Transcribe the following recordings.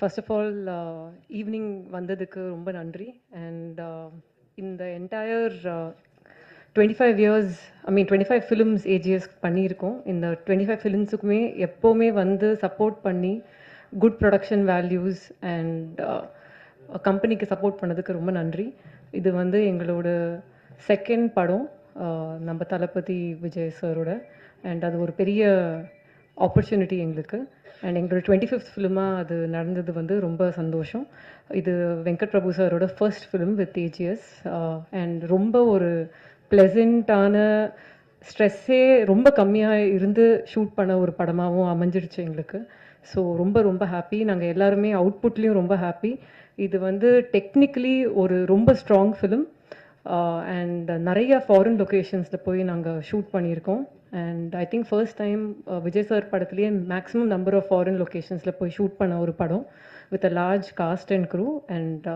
First of all, evening வந்ததுக்கு ரொம்ப நன்றி. And in the entire 25 years, I mean 25 films AGS பண்ணியிருக்கோம். இந்த 25 ஃபிலிம்ஸுக்குமே எப்போவுமே வந்து சப்போர்ட் பண்ணி குட் ப்ரொடக்ஷன் வேல்யூஸ் அண்ட் கம்பெனிக்கு சப்போர்ட் பண்ணதுக்கு ரொம்ப நன்றி. இது வந்து எங்களோட செகண்ட் படம் நம்ம தளபதி விஜய் சாரோட. அண்ட் அது ஒரு பெரிய ஆப்பர்ச்சுனிட்டி எங்களுக்கு. அண்ட் எங்களோட 25th ஃபிலிமாக அது நடந்தது வந்து ரொம்ப சந்தோஷம். இது வெங்கட் பிரபு சாரோட first film with AGS. And ரொம்ப ஒரு ப்ளசண்ட்டான, ஸ்ட்ரெஸ்ஸே ரொம்ப கம்மியாக இருந்து ஷூட் பண்ண ஒரு படமாகவும் அமைஞ்சிடுச்சு எங்களுக்கு. ஸோ ரொம்ப ரொம்ப ஹாப்பி. நாங்கள் எல்லாருமே அவுட்புட்லேயும் ரொம்ப ஹாப்பி. இது வந்து டெக்னிக்கலி ஒரு ரொம்ப ஸ்ட்ராங் ஃபிலிம். அண்ட் நிறைய ஃபாரின் லொக்கேஷன்ஸில் போய் நாங்கள் ஷூட் பண்ணியிருக்கோம். And I think first time Vijay sir படத்துலேயே மேக்ஸிமம் நம்பர் ஆஃப் ஃபாரின் லொக்கேஷன்ஸில் போய் ஷூட் பண்ண ஒரு படம் with a large cast and crew and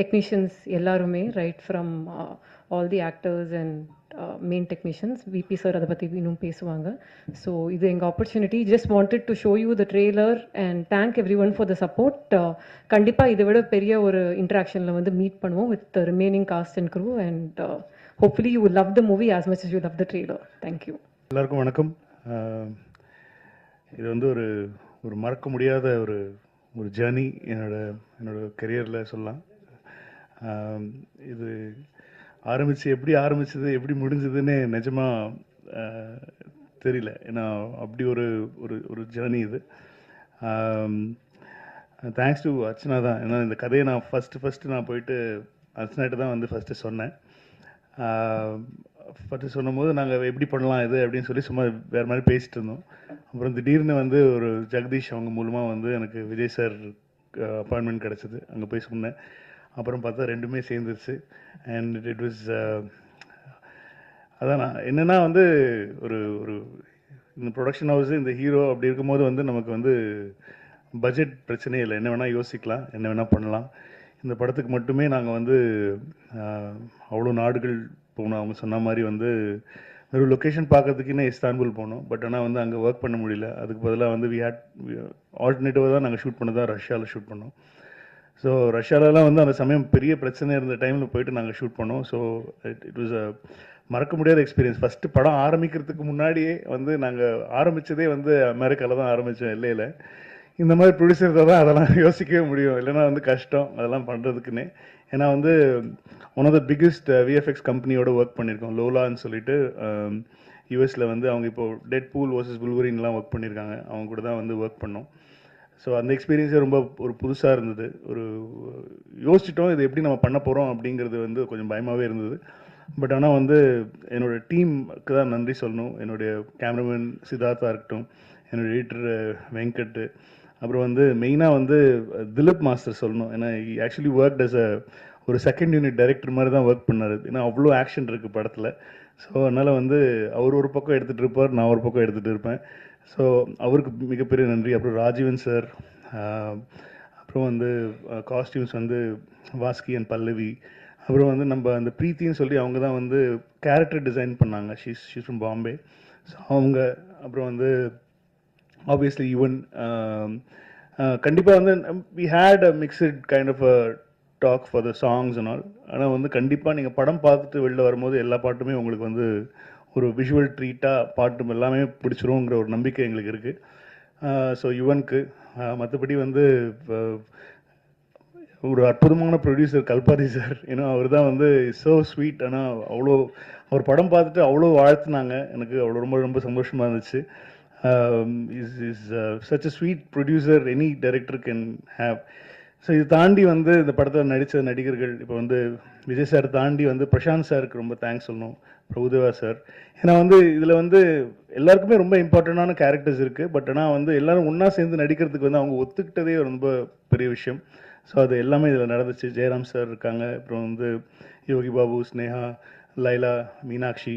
technicians எல்லாருமே, right from all the actors and main technicians. VP sir அதை பற்றி இன்னும் பேசுவாங்க. ஸோ இது எங்கள் opportunity. Just wanted to show you the trailer and thank every one for the support. கண்டிப்பாக இதை விட பெரிய ஒரு இன்ட்ராக்ஷனில் வந்து மீட் பண்ணுவோம் with remaining cast and crew. And hopefully you love the movie as much as you love the trailer. Thank you. எல்லாருக்கும் வணக்கம். இது வந்து ஒரு ஒரு மறக்க முடியாத ஒரு ஒரு ஜேர்னி என்னோட கெரியரில் சொல்லலாம். இது எப்படி ஆரம்பிச்சது எப்படி முடிஞ்சதுன்னு நிஜமாக தெரியல. ஏன்னா அப்படி ஒரு ஒரு ஒரு ஜேர்னி இது. தேங்க்ஸ் டு அர்ச்சனா தான். ஏன்னா இந்த கதையை நான் ஃபஸ்ட்டு நான் போயிட்டு அர்ச்சனாட்ட தான் வந்து ஃபஸ்ட்டு சொன்னேன். ஃபஸ்ட்டு சொன்னும்போது நாங்கள் எப்படி பண்ணலாம் இது அப்படின்னு சொல்லி சும்மா வேறு மாதிரி பேசிகிட்டு இருந்தோம். அப்புறம் திடீர்னு வந்து ஒரு ஜெகதீஷ் அவங்க மூலமாக வந்து எனக்கு விஜய் சார் அப்பாயின்மெண்ட் கிடச்சிது. அங்கே போய் சொன்னேன். அப்புறம் பார்த்தா ரெண்டுமே சேர்ந்துருச்சு. அண்ட் இட் வாஸ் அதான் நான் என்னென்னா வந்து ஒரு ஒரு இந்த ப்ரொடக்ஷன் ஹவுஸு இந்த ஹீரோ அப்படி இருக்கும்போது வந்து நமக்கு வந்து பட்ஜெட் பிரச்சனையே இல்லை. என்ன வேணால் யோசிக்கலாம், என்ன வேணால் பண்ணலாம். இந்த படத்துக்கு மட்டுமே நாங்கள் வந்து அவ்வளோ நாடுகள் போனோம். அவங்க சொன்ன மாதிரி வந்து ஒரு லொக்கேஷன் பார்க்கறதுக்குன்னே இஸ்தான்புல் போனோம். பட் ஆனால் வந்து அங்கே ஒர்க் பண்ண முடியல. அதுக்கு பதிலாக வந்து ஆல்டர்னேட்டிவாக தான் நாங்கள் ஷூட் பண்ணதான் ரஷ்யாவில் ஷூட் பண்ணோம். ஸோ ரஷ்யாவிலலாம் வந்து அந்த சமயம் பெரிய பிரச்சனை இருந்த டைமில் போயிட்டு நாங்கள் ஷூட் பண்ணோம். ஸோ இட் வாஸ் அ மறக்க முடியாத எக்ஸ்பீரியன்ஸ். ஃபஸ்ட்டு படம் ஆரம்பிக்கிறதுக்கு முன்னாடியே வந்து நாங்கள் ஆரம்பித்ததே வந்து அமெரிக்காவில் தான் ஆரம்பித்தோம், எல்லையில். இந்த மாதிரி ப்ரொடியூசர்ஸை தான் அதெல்லாம் யோசிக்கவே முடியும். இல்லைன்னா வந்து கஷ்டம் அதெல்லாம் பண்ணுறதுக்குன்னே. ஏன்னா வந்து one of the biggest VFX கம்பெனியோட ஒர்க் பண்ணியிருக்கோம், லோலான்னு சொல்லிட்டு. யூஎஸில் வந்து அவங்க இப்போது டெட் பூல் வர்சஸ் புல்வரின்லாம் ஒர்க் பண்ணியிருக்காங்க. அவங்க கூட தான் வந்து ஒர்க் பண்ணோம். ஸோ அந்த எக்ஸ்பீரியன்ஸே ரொம்ப ஒரு புதுசாக இருந்தது. ஒரு யோசிச்சிட்டோம் இது எப்படி நம்ம பண்ண போகிறோம் அப்படிங்கிறது வந்து கொஞ்சம் பயமாகவே இருந்தது. பட் ஆனால் வந்து என்னோடய டீமுக்கு தான் நன்றி சொல்லணும். என்னுடைய கேமராமேன் சித்தார்த்தா இருக்கட்டும், என்னோடய எடிட்டர் வெங்கட், அப்புறம் வந்து மெயினாக வந்து திலீப் மாஸ்டர் சொல்லணும். ஏன்னா ஆக்சுவலி ஒர்க் அஸ் ஒரு செகண்ட் யூனிட் டைரக்டர் மாதிரி தான் ஒர்க் பண்ணார். ஏன்னா அவ்வளோ ஆக்ஷன் இருக்குது படத்தில். ஸோ அதனால் வந்து அவர் ஒரு பக்கம் எடுத்துகிட்டு இருப்பார், நான் ஒரு பக்கம் எடுத்துகிட்டு இருப்பேன். ஸோ அவருக்கு மிகப்பெரிய நன்றி. அப்புறம் ராஜீவன் சார், அப்புறம் வந்து காஸ்டியூம்ஸ் வந்து வாஸ்கி அண்ட் பல்லவி, அப்புறம் வந்து நம்ம அந்த ப்ரீத்தின்னு சொல்லி அவங்க தான் வந்து கேரக்டர் டிசைன் பண்ணாங்க. She's from Bombay. ஸோ அவங்க, அப்புறம் வந்து ஆப்வியஸ்லி ஈவன் கண்டிப்பாக வந்து we had a mixed kind of a talk for the songs and all. ஆனால் வந்து கண்டிப்பாக நீங்கள் படம் பார்த்துட்டு வெளில வரும்போது எல்லா பாட்டுமே உங்களுக்கு வந்து ஒரு விஷுவல் ட்ரீட்டாக பாட்டு எல்லாமே பிடிச்சிருங்கிற ஒரு நம்பிக்கை எங்களுக்கு இருக்குது. ஸோ யுவனுக்கு மற்றபடி வந்து ஒரு அற்புதமான ப்ரொடியூசர் கல்பாதி சார். ஏன்னா அவர் தான் வந்து ஸோ ஸ்வீட். ஆனால் அவ்வளோ அவர் படம் பார்த்துட்டு அவ்வளோ வாழ்த்துனாங்க. எனக்கு அவ்வளோ ரொம்ப ரொம்ப சந்தோஷமாக இருந்துச்சு. Is such a sweet producer any director can have. So இது தாண்டி வந்து இந்த படத்தில் நடித்த நடிகர்கள், இப்போ வந்து விஜய் சார் தாண்டி வந்து பிரசாந்த் சாருக்கு ரொம்ப தேங்க்ஸ் சொல்லணும், பிரபுதேவா சார். ஏன்னா வந்து இதில் வந்து எல்லாருக்குமே ரொம்ப இம்பார்ட்டண்டான கேரக்டர்ஸ் இருக்குது. பட் ஆனால் வந்து எல்லோரும் ஒன்றா சேர்ந்து நடிக்கிறதுக்கு வந்து அவங்க ஒத்துக்கிட்டதே ரொம்ப பெரிய விஷயம். ஸோ அது எல்லாமே இதில் நடந்துச்சு. ஜெயராம் சார் இருக்காங்க, அப்புறம் வந்து யோகி பாபு, ஸ்னேகா, லைலா, மீனாட்சி,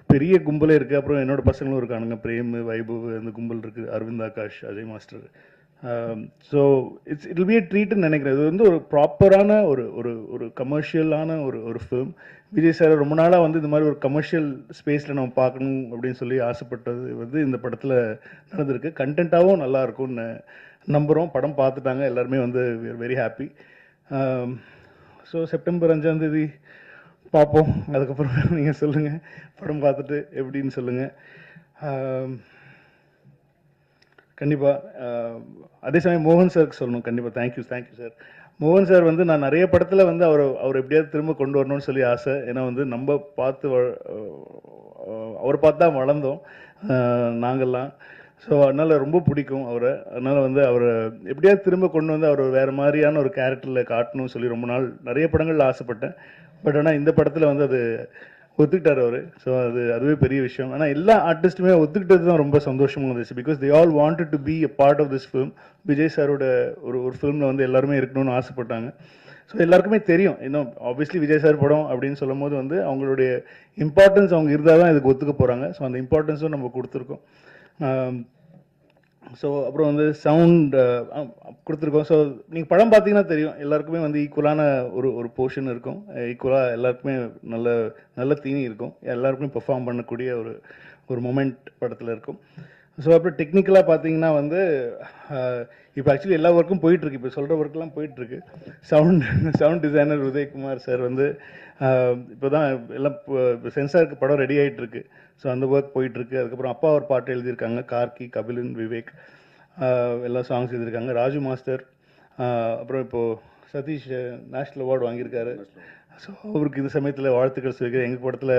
பெரிய கும்பலே இருக்குது. அப்புறம் என்னோடய பசங்களும் இருக்கானுங்க, பிரேம், வைபவ், அந்த கும்பல் இருக்குது, Aravind Akash, Ajay master. So it will be a ட்ரீட்னு நினைக்கிறேன். இது வந்து ஒரு ப்ராப்பரான ஒரு ஒரு ஒரு கமர்ஷியலான ஒரு ஃபிலிம். விஜய் சார் ரொம்ப நாளாக வந்து இந்த மாதிரி ஒரு கமர்ஷியல் ஸ்பேஸில் நம்ம பார்க்கணும் அப்படின்னு சொல்லி ஆசைப்பட்டது வந்து இந்த படத்தில் நடந்திருக்கு. கண்டென்ட்டாகவும் நல்லா இருக்கும்னு நம்புகிறோம். படம் பார்த்துட்டாங்க எல்லாருமே வந்து வெரி ஹாப்பி. ஸோ செப்டம்பர் 5ஆம் தேதி பார்ப்போம். அதுக்கப்புறம் நீங்கள் சொல்லுங்கள், படம் பார்த்துட்டு எப்படின்னு சொல்லுங்கள். கண்டிப்பாக அதே சமயம் மோகன் சாருக்கு சொல்லணும். கண்டிப்பாக தேங்க்யூ சார். மோகன் சார் வந்து நான் நிறைய படத்தில் வந்து அவர் எப்படியாவது திரும்ப கொண்டு வரணும்னு சொல்லி ஆசை. ஏன்னா வந்து நம்ம பார்த்து அவரை பார்த்து தான் வளர்ந்தோம் நாங்கள்லாம். ஸோ அதனால் ரொம்ப பிடிக்கும் அவரை. அதனால் வந்து அவரை எப்படியாவது திரும்ப கொண்டு வந்து அவர் வேறு மாதிரியான ஒரு கேரக்டரில் காட்டணும்னு சொல்லி ரொம்ப நாள் நிறைய படங்களில் ஆசைப்பட்டேன். பட் ஆனால் இந்த படத்தில் வந்து அது ஒத்துக்கிட்டார் அவர். ஸோ அதுவே பெரிய விஷயம். ஆனால் எல்லா ஆர்டிஸ்ட்டுமே ஒத்துக்கிட்டது தான் ரொம்ப சந்தோஷமாக இருந்துச்சு. Because they all wanted to be a part of this film. Vijay சாரோட ஒரு ஃபிலிமில் வந்து எல்லாருமே இருக்கணும்னு ஆசைப்பட்டாங்க. ஸோ எல்லாருக்குமே தெரியும், இன்னும் ஆப்வியஸ்லி விஜய் சார் படம் அப்படின்னு சொல்லும் போது வந்து அவங்களுடைய இம்பார்ட்டன்ஸ் அவங்க இருந்தால் தான் இதுக்கு ஒத்துக்க போகிறாங்க. ஸோ அந்த இம்பார்ட்டன்ஸும் நம்ம கொடுத்துருக்கோம். ஸோ அப்புறம் வந்து சவுண்ட் கொடுத்துருக்கோம். ஸோ நீங்கள் படம் பார்த்தீங்கன்னா தெரியும், எல்லாருக்குமே வந்து ஈக்குவலான ஒரு போர்ஷன் இருக்கும். ஈக்குவலாக எல்லாருக்குமே நல்ல தீனி இருக்கும். எல்லாருக்குமே பெர்ஃபார்ம் பண்ணக்கூடிய ஒரு மொமெண்ட் படத்தில் இருக்கும். ஸோ அப்புறம் டெக்னிக்கலாக பார்த்தீங்கன்னா வந்து இப்போ ஆக்சுவலி எல்லா ஒர்க்கும் போயிட்டுருக்கு. இப்போ சொல்கிற ஒர்க்கெலாம் போயிட்டுருக்கு. சவுண்ட் டிசைனர் உதயகுமார் சார் வந்து இப்போ தான் எல்லாம் இப்போ சென்சாருக்கு படம் ரெடி ஆகிட்டுருக்கு. ஸோ அந்த ஒர்க் போயிட்டுருக்கு. அதுக்கப்புறம் அப்பா ஒரு பாட்டு எழுதியிருக்காங்க, கார்கி, கபிலன், விவேக் எல்லா சாங்ஸ் எழுதியிருக்காங்க. ராஜு மாஸ்டர், அப்புறம் இப்போது சதீஷ் நேஷ்னல் அவார்டு வாங்கியிருக்காரு. ஸோ அவருக்கு இது சமயத்தில் வாழ்த்துக்கள் சொல்லியிருக்காரு. எங்கள் படத்தில்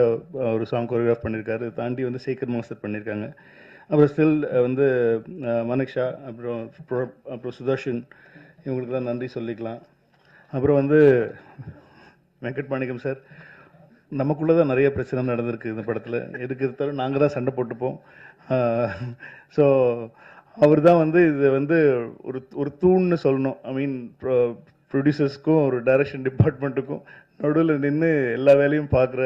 ஒரு சாங் கோரியோகிராஃப் பண்ணியிருக்காரு. தாண்டி வந்து சேகர் மாஸ்டர் பண்ணியிருக்காங்க. அப்புறம் ஸ்டில் வந்து மனிஷா, அப்புறம் சுதர்ஷன், இவங்களுக்கு தான் நன்றி சொல்லிக்கலாம். அப்புறம் வந்து வெங்கட் மாணிக்கம் சார், நமக்குள்ளே தான் நிறைய பிரச்சனை நடந்திருக்கு இந்த படத்தில். எதுக்கு தவிர நாங்கள் தான் சண்டை போட்டுப்போம். ஸோ அவர் தான் வந்து இது வந்து ஒரு தூண்னு சொல்லணும். ஐ மீன் ப்ரொடியூசர்ஸ்க்கும் ஒரு டைரக்ஷன் டிபார்ட்மெண்ட்டுக்கும் நடுவில் நின்று எல்லா வேலையும் பார்க்குற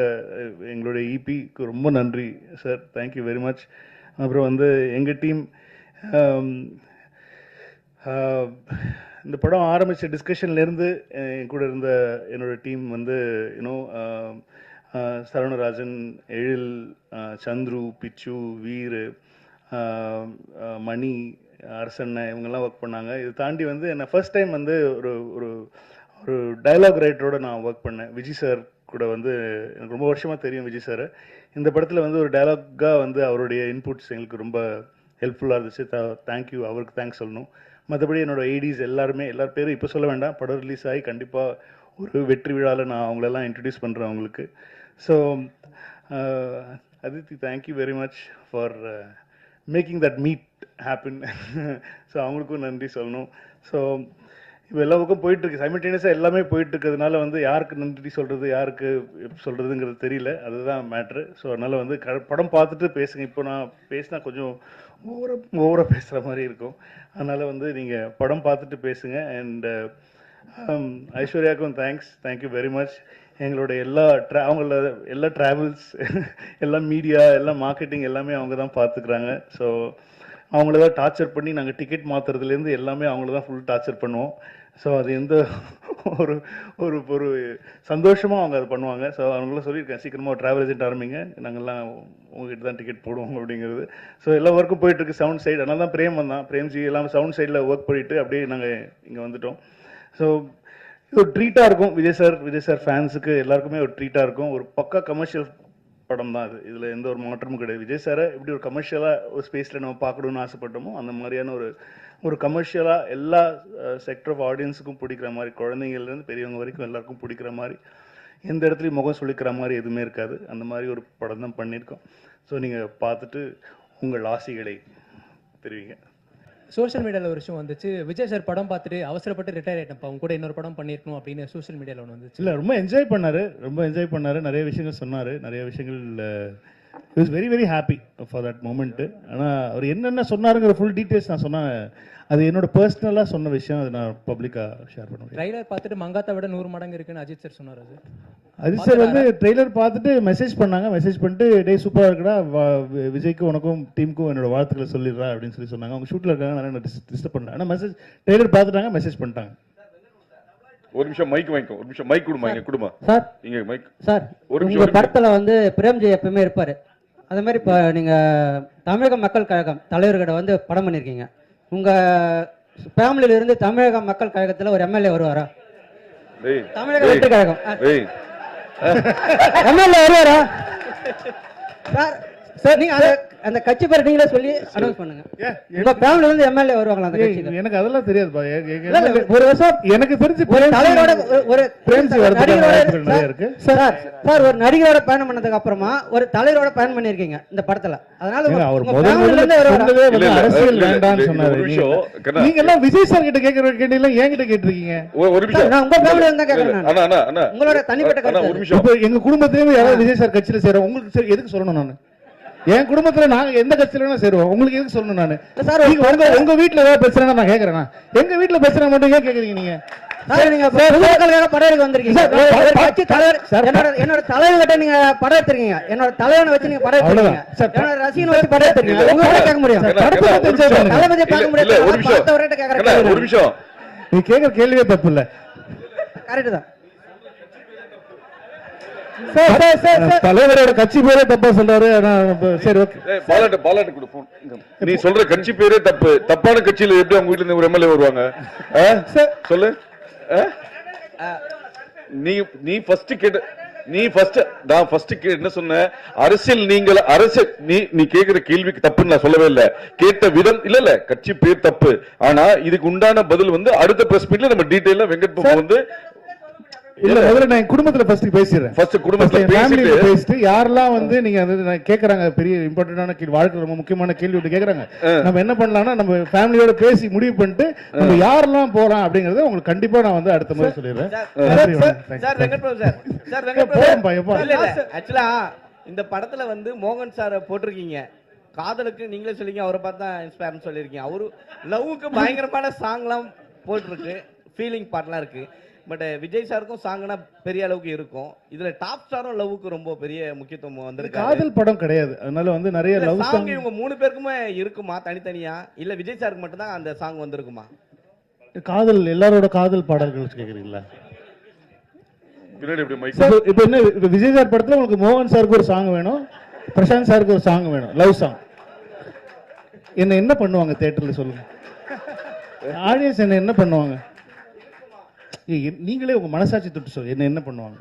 எங்களுடைய இபிக்கு ரொம்ப நன்றி சார். Thank you very much. அப்புறம் வந்து எங்கள் டீம், இந்த படம் ஆரம்பித்த டிஸ்கஷன்லேருந்து என் கூட இருந்த என்னோடய டீம் வந்து சரவணராஜன், எழில், சந்துரு, பிச்சு, வீர், மணி, அரசண்ண, இவங்கெல்லாம் ஒர்க் பண்ணாங்க. இது தாண்டி வந்து என்னை ஃபர்ஸ்ட் டைம் வந்து ஒரு ஒரு டயலாக் ரைட்டரோட நான் ஒர்க் பண்ணேன். விஜய் சார் கூட வந்து எனக்கு ரொம்ப வருஷமாக தெரியும் விஜய் சார். இந்த படத்தில் வந்து ஒரு டயலாக்காக வந்து அவருடைய இன்புட்ஸ் எங்களுக்கு ரொம்ப ஹெல்ப்ஃபுல்லாக இருந்துச்சு. தேங்க்யூ, அவருக்கு தேங்க்ஸ் சொல்லணும். மற்றபடி என்னோடய ஐடிஸ் எல்லார் பேரும் இப்போ சொல்ல வேண்டாம். படம் ரிலீஸ் ஆகி கண்டிப்பாக ஒரு வெற்றி விழாவில் நான் அவங்களெல்லாம் இன்ட்ரடியூஸ் பண்ணுறேன் அவங்களுக்கு. So Aditi, thank you very much for making that meet happen. So அவங்களுக்கும் நன்றி சொல்லணும். ஸோ இப்போ எல்லா பக்கம் போயிட்டுருக்கு, சைமல்டேனியஸாக எல்லாமே போயிட்டுருக்கிறதுனால வந்து யாருக்கு நன்றி சொல்கிறது, யாருக்கு சொல்கிறதுங்கிறது தெரியல. அதுதான் மேட்ரு. ஸோ அதனால் வந்து படம் பார்த்துட்டு பேசுங்க. இப்போ நான் பேசினா கொஞ்சம் ஓவராக பேசுகிற மாதிரி இருக்கும். அதனால் வந்து நீங்கள் படம் பார்த்துட்டு பேசுங்க. அண்ட் ஐஸ்வர்யாவுக்கும் தேங்க்யூ வெரி மச். எங்களோட அவங்கள எல்லா ட்ராவல்ஸ், எல்லா மீடியா, எல்லா மார்க்கெட்டிங் எல்லாமே அவங்க தான் பார்த்துக்குறாங்க. ஸோ அவங்கள தான் டார்ச்சர் பண்ணி நாங்கள் டிக்கெட் மாற்றுறதுலேருந்து எல்லாமே அவங்கள தான் ஃபுல் டார்ச்சர் பண்ணுவோம். ஸோ அது எந்த ஒரு சந்தோஷமாக அவங்க அதை பண்ணுவாங்க. ஸோ அவங்களாம் சொல்லியிருக்கேன், சீக்கிரமாக ட்ராவல் ஏஜென்ட் ஆரம்பிங்க, நாங்கள்லாம் உங்ககிட்ட தான் டிக்கெட் போடுவோம் அப்படிங்கிறது. ஸோ எல்லா ஒர்க்கும் போயிட்டுருக்கு சவுண்ட் சைடு. அதனால தான் பிரேம்ஜி எல்லாம் சவுண்ட் சைடில் ஒர்க் பண்ணிவிட்டு அப்படியே நாங்கள் இங்கே வந்துட்டோம். ஸோ இது ஒரு ட்ரீட்டாக இருக்கும். விஜய் சார் ஃபேன்ஸுக்கு எல்லாருக்குமே ஒரு ட்ரீட்டாக இருக்கும். ஒரு பக்கா கமர்ஷியல் படம் தான் அது. இதில் எந்த ஒரு மாற்றமும் கிடையாது. விஜய் சாரை எப்படி ஒரு கமர்ஷியலாக ஒரு ஸ்பேஸில் நம்ம பார்க்கணுன்னு ஆசைப்பட்டோமோ அந்த மாதிரியான ஒரு கமர்ஷியலாக எல்லா செக்டர் ஆஃப் ஆடியன்ஸுக்கும் பிடிக்கிற மாதிரி, குழந்தைங்கள்லேருந்து பெரியவங்க வரைக்கும் எல்லாருக்கும் பிடிக்கிற மாதிரி, எந்த இடத்துலையும் முகம் சொல்லிக்கிற மாதிரி எதுவுமே இருக்காது. அந்த மாதிரி ஒரு படம் தான் பண்ணியிருக்கோம். ஸோ நீங்கள் பார்த்துட்டு உங்கள் ஆசைகளை தெரிவிங்க. சோஷியல் மீடியாவில் ஒரு விஷயம் வந்துச்சு, விஜய் சார் படம் பார்த்துட்டு அவசரப்பட்டு ரிட்டையர் ஆகிட்டப்பா, அவங்க கூட இன்னொரு படம் பண்ணியிருக்கணும் அப்படின்னு சோஷியல் மீடியாவில் ஒன்று வந்துச்சு. இல்லை, ரொம்ப என்ஜாய் பண்ணார். நிறைய விஷயங்கள் சொன்னார். நிறைய விஷயங்கள் he was very very happy for that moment. ஆனால் அவர் என்னென்ன சொன்னாருங்கிற ஃபுல் டீட்டெயில்ஸ் நான் சொன்னேன். அது என்னோட பர்சனலாக சொன்ன விஷயம். அது நான் பப்ளிக்காக ஷேர் பண்ண முடியும். ட்ரைலர் பார்த்துட்டு மங்காத்தை விட 100 மடங்கு இருக்குன்னு அஜித் சார் சொன்னார். அஜித் சார் வந்து ட்ரெய்லர் பார்த்துட்டு மெசேஜ் பண்ணிட்டு டே சூப்பராக இருக்குடா, விஜய்க்கும் உனக்கும் டீமுக்கும் என்னோட வாழ்த்துக்களை சொல்லிடுறா அப்படின்னு சொன்னாங்க. அவங்க ஷூட்டில் இருக்காங்க, நிறைய டிஸ்டர்ப் பண்ணல. ஆனால் ட்ரெய்லர் பார்த்துட்டாங்க, மெசேஜ் பண்ணிட்டாங்க. ஒரு நிமிஷம் மைக் வாங்கிக்கோ, ஒரு நிமிஷம் மைக் கொடுமா, இங்க கொடுமா சார். இங்க மைக் சார், ஒரு நிமிஷம். உங்க படத்துல வந்து பிரேம்ஜி எப்பவுமே இருப்பாரு. அதே மாதிரி இப்போ நீங்க தமிழக மக்கள் கழகம் தலைவர்கிட்ட வந்து படம் பண்ணியிருக்கீங்க. உங்க ஃபேமிலியில இருந்து தமிழக மக்கள் கழகத்துல ஒரு எம்எல்ஏ வருவாரா? டேய் தமிழக வெற்றி கழகம் டேய் எம்எல்ஏ வருவாரா சார்? சார் நீங்க அந்த கட்சி பேர் நீங்களே சொல்லி அனௌன்ஸ் பண்ணுங்க. உங்க ஃபேமிலில இருந்து எம்எல்ஏ வருவாங்களா அந்த கட்சிக்கு? எனக்கு அதெல்லாம் தெரியாதுப்பா. ஒரு வருஷம் எனக்கு தெரிஞ்சு ஒரு தலைவரோட ஒரு பிரேம்ஜி வரதுக்கான வாய்ப்புகள் நிறைய இருக்கு. சார் ஒரு நடிகரோட பயணம் பண்ணதுக்கு அப்புறமா ஒரு தலைவரோட பயணம் பண்ணிருக்கீங்க இந்த படத்துல. அதனால அவர் உங்க ஃபேமிலில இருந்து வருவாரா? இல்ல, அரசியல் இல்ல, வேண்டாம்னு ஒரு சொன்னாரு. நிமிஷம், கண்ணா. நீங்க எல்லாம் விஜய் சார் கிட்ட கேக்குற கேட்டீங்க, என்கிட்ட கேட்டிருக்கீங்க. ஒரு நிமிஷம். நான் உங்க ஃபேமிலில இருந்து தான் கேக்குறேன் நான். அண்ணா அண்ணா அண்ணா உங்களோட தனிப்பட்ட அண்ணா, ஒரு கருத்து. நிமிஷம். இப்ப எங்க குடும்பத்திலேயே யாராவது விஜய் சார் கட்சியில சேரும், உங்களுக்கு சரி எதுக்கு சொல்லணும்? நானு என் குடும்பத்துல நாங்க எந்த கட்சியில வேணா சேருவோம், உங்களுக்கு எதுக்கு சொல்லணும்? நானு சார் உங்க வீட்டுல ஏதாவது பிரச்சனை நான் கேக்குறேன். எங்க வீட்டுல பிரச்சனை மட்டும் ஏன் கேக்குறீங்க நீங்க? சார் நீங்க பொதுமக்களுக்காக படம் எடுக்க வந்திருக்கீங்க. ஒரு கட்சி தலைவர் என்னோட தலைவர் கிட்ட நீங்க படம் எடுத்திருக்கீங்க. என்னோட தலைவனை வச்சு நீங்க படம் எடுத்திருக்கீங்க. என்னோட ரசிகனை வச்சு படம் எடுத்திருக்கீங்க. உங்க கிட்ட கேட்க முடியும். தளபதியை பார்க்க முடியாது. இல்ல, ஒரு நிமிஷம். பார்த்தவர்கிட்ட கேட்கற கண்ணா, ஒரு நிமிஷம். நீ கேக்குற கேள்வியே தப்பு இல்ல. கரெக்ட் தான். தலைவரோட கட்சி பேரே தப்பா சொல்றாரு. சரி ஓகே. பாலாட்டு கொடு போன். நீ சொல்ற கட்சி பேரே தப்பு. தப்பான கட்சியில எப்படி அவங்க வீட்டுல இருந்து ஒரு எம்எல்ஏ வருவாங்க? சொல்லு. நீ ஃபர்ஸ்ட் கேட்ட நான் என்ன சொன்னேன்? அரசியல் நீ கேக்குற கேள்விக்கு தப்புன்னு நான் சொல்லவே இல்ல. கேட்ட விதம் இல்ல கட்சி பேர் தப்பு. ஆனா இதுக்கு உண்டான பதில் வந்து அடுத்த பிரஸ் மீட்ல நம்ம டீடைலா வெங்கட் பாபு வந்து இல்ல முதல்ல நான் குடும்பத்துல ஃபர்ஸ்ட் பேசிறேன். ஃபர்ஸ்ட் குடும்பத்துல பேசிட்டு யாரெல்லாம் வந்து நீங்க கேக்குறாங்க பெரிய இம்பார்ட்டன்டான கேள்வி, வாழ்க்கை ரொம்ப முக்கியமான கேள்வி வந்து கேக்குறாங்க. நம்ம என்ன பண்ணலாம்னா நம்ம ஃபேமிலியோட பேசி முடிவு பண்ணிட்டு நம்ம யாரெல்லாம் போலாம் அப்படிங்கறத உங்களுக்கு கண்டிப்பா நான் வந்து அடுத்த முறை சொல்லிடுறேன். Sir Venkat Prabhu sir. Sir Venkat Prabhu இல்ல ஆக்சுவலா இந்த படத்துல வந்து மோகன் சார் போட்டிருக்கீங்க. காதலுக்கு நீங்களே சொல்லிங்க, அவரை பார்த்தா இன்ஸ்பயர்னு சொல்லியிருக்கீங்க. அவரு லவ்வுக்கு பயங்கரமான சாங்லாம் போட்டிருக்கு, ஃபீலிங் பாட்லாம் இருக்கு. பட் விஜய் சாருக்கும் சாங்னா பெரிய அளவுக்கு இருக்கும். இதுல டாப் ஸ்டாரும் லவ்வுக்கு ரொம்ப பெரிய முக்கியத்துவம் வந்திருக்கு. காதல் படம் கிடையாது, அதனால வந்து நிறைய லவ் சாங் இவங்க 3 பேருக்குமே இருக்குமா தனித்தனியா, இல்ல விஜய் சாருக்கு மட்டும் தான் அந்த சாங் வந்திருக்குமா? காதல் எல்லாரோட காதல் பாடல்கள் கேக்குறீங்களா? பின்னாடி எப்படி மைக் இப்போ என்ன விஜய் சார் படத்துல உங்களுக்கு மோகன் சாருக்கு ஒரு சாங் வேணும், பிரசாந்த் சாருக்கு ஒரு சாங் வேணும், லவ் சாங். என்ன பண்ணுவாங்க தியேட்டர்ல சொல்லுங்க? ஆடியன்ஸ் என்ன பண்ணுவாங்க? நீங்களே உங்க மனசாட்சி தொட்டு சொல்லுங்க, என்ன பண்ணுவாங்க?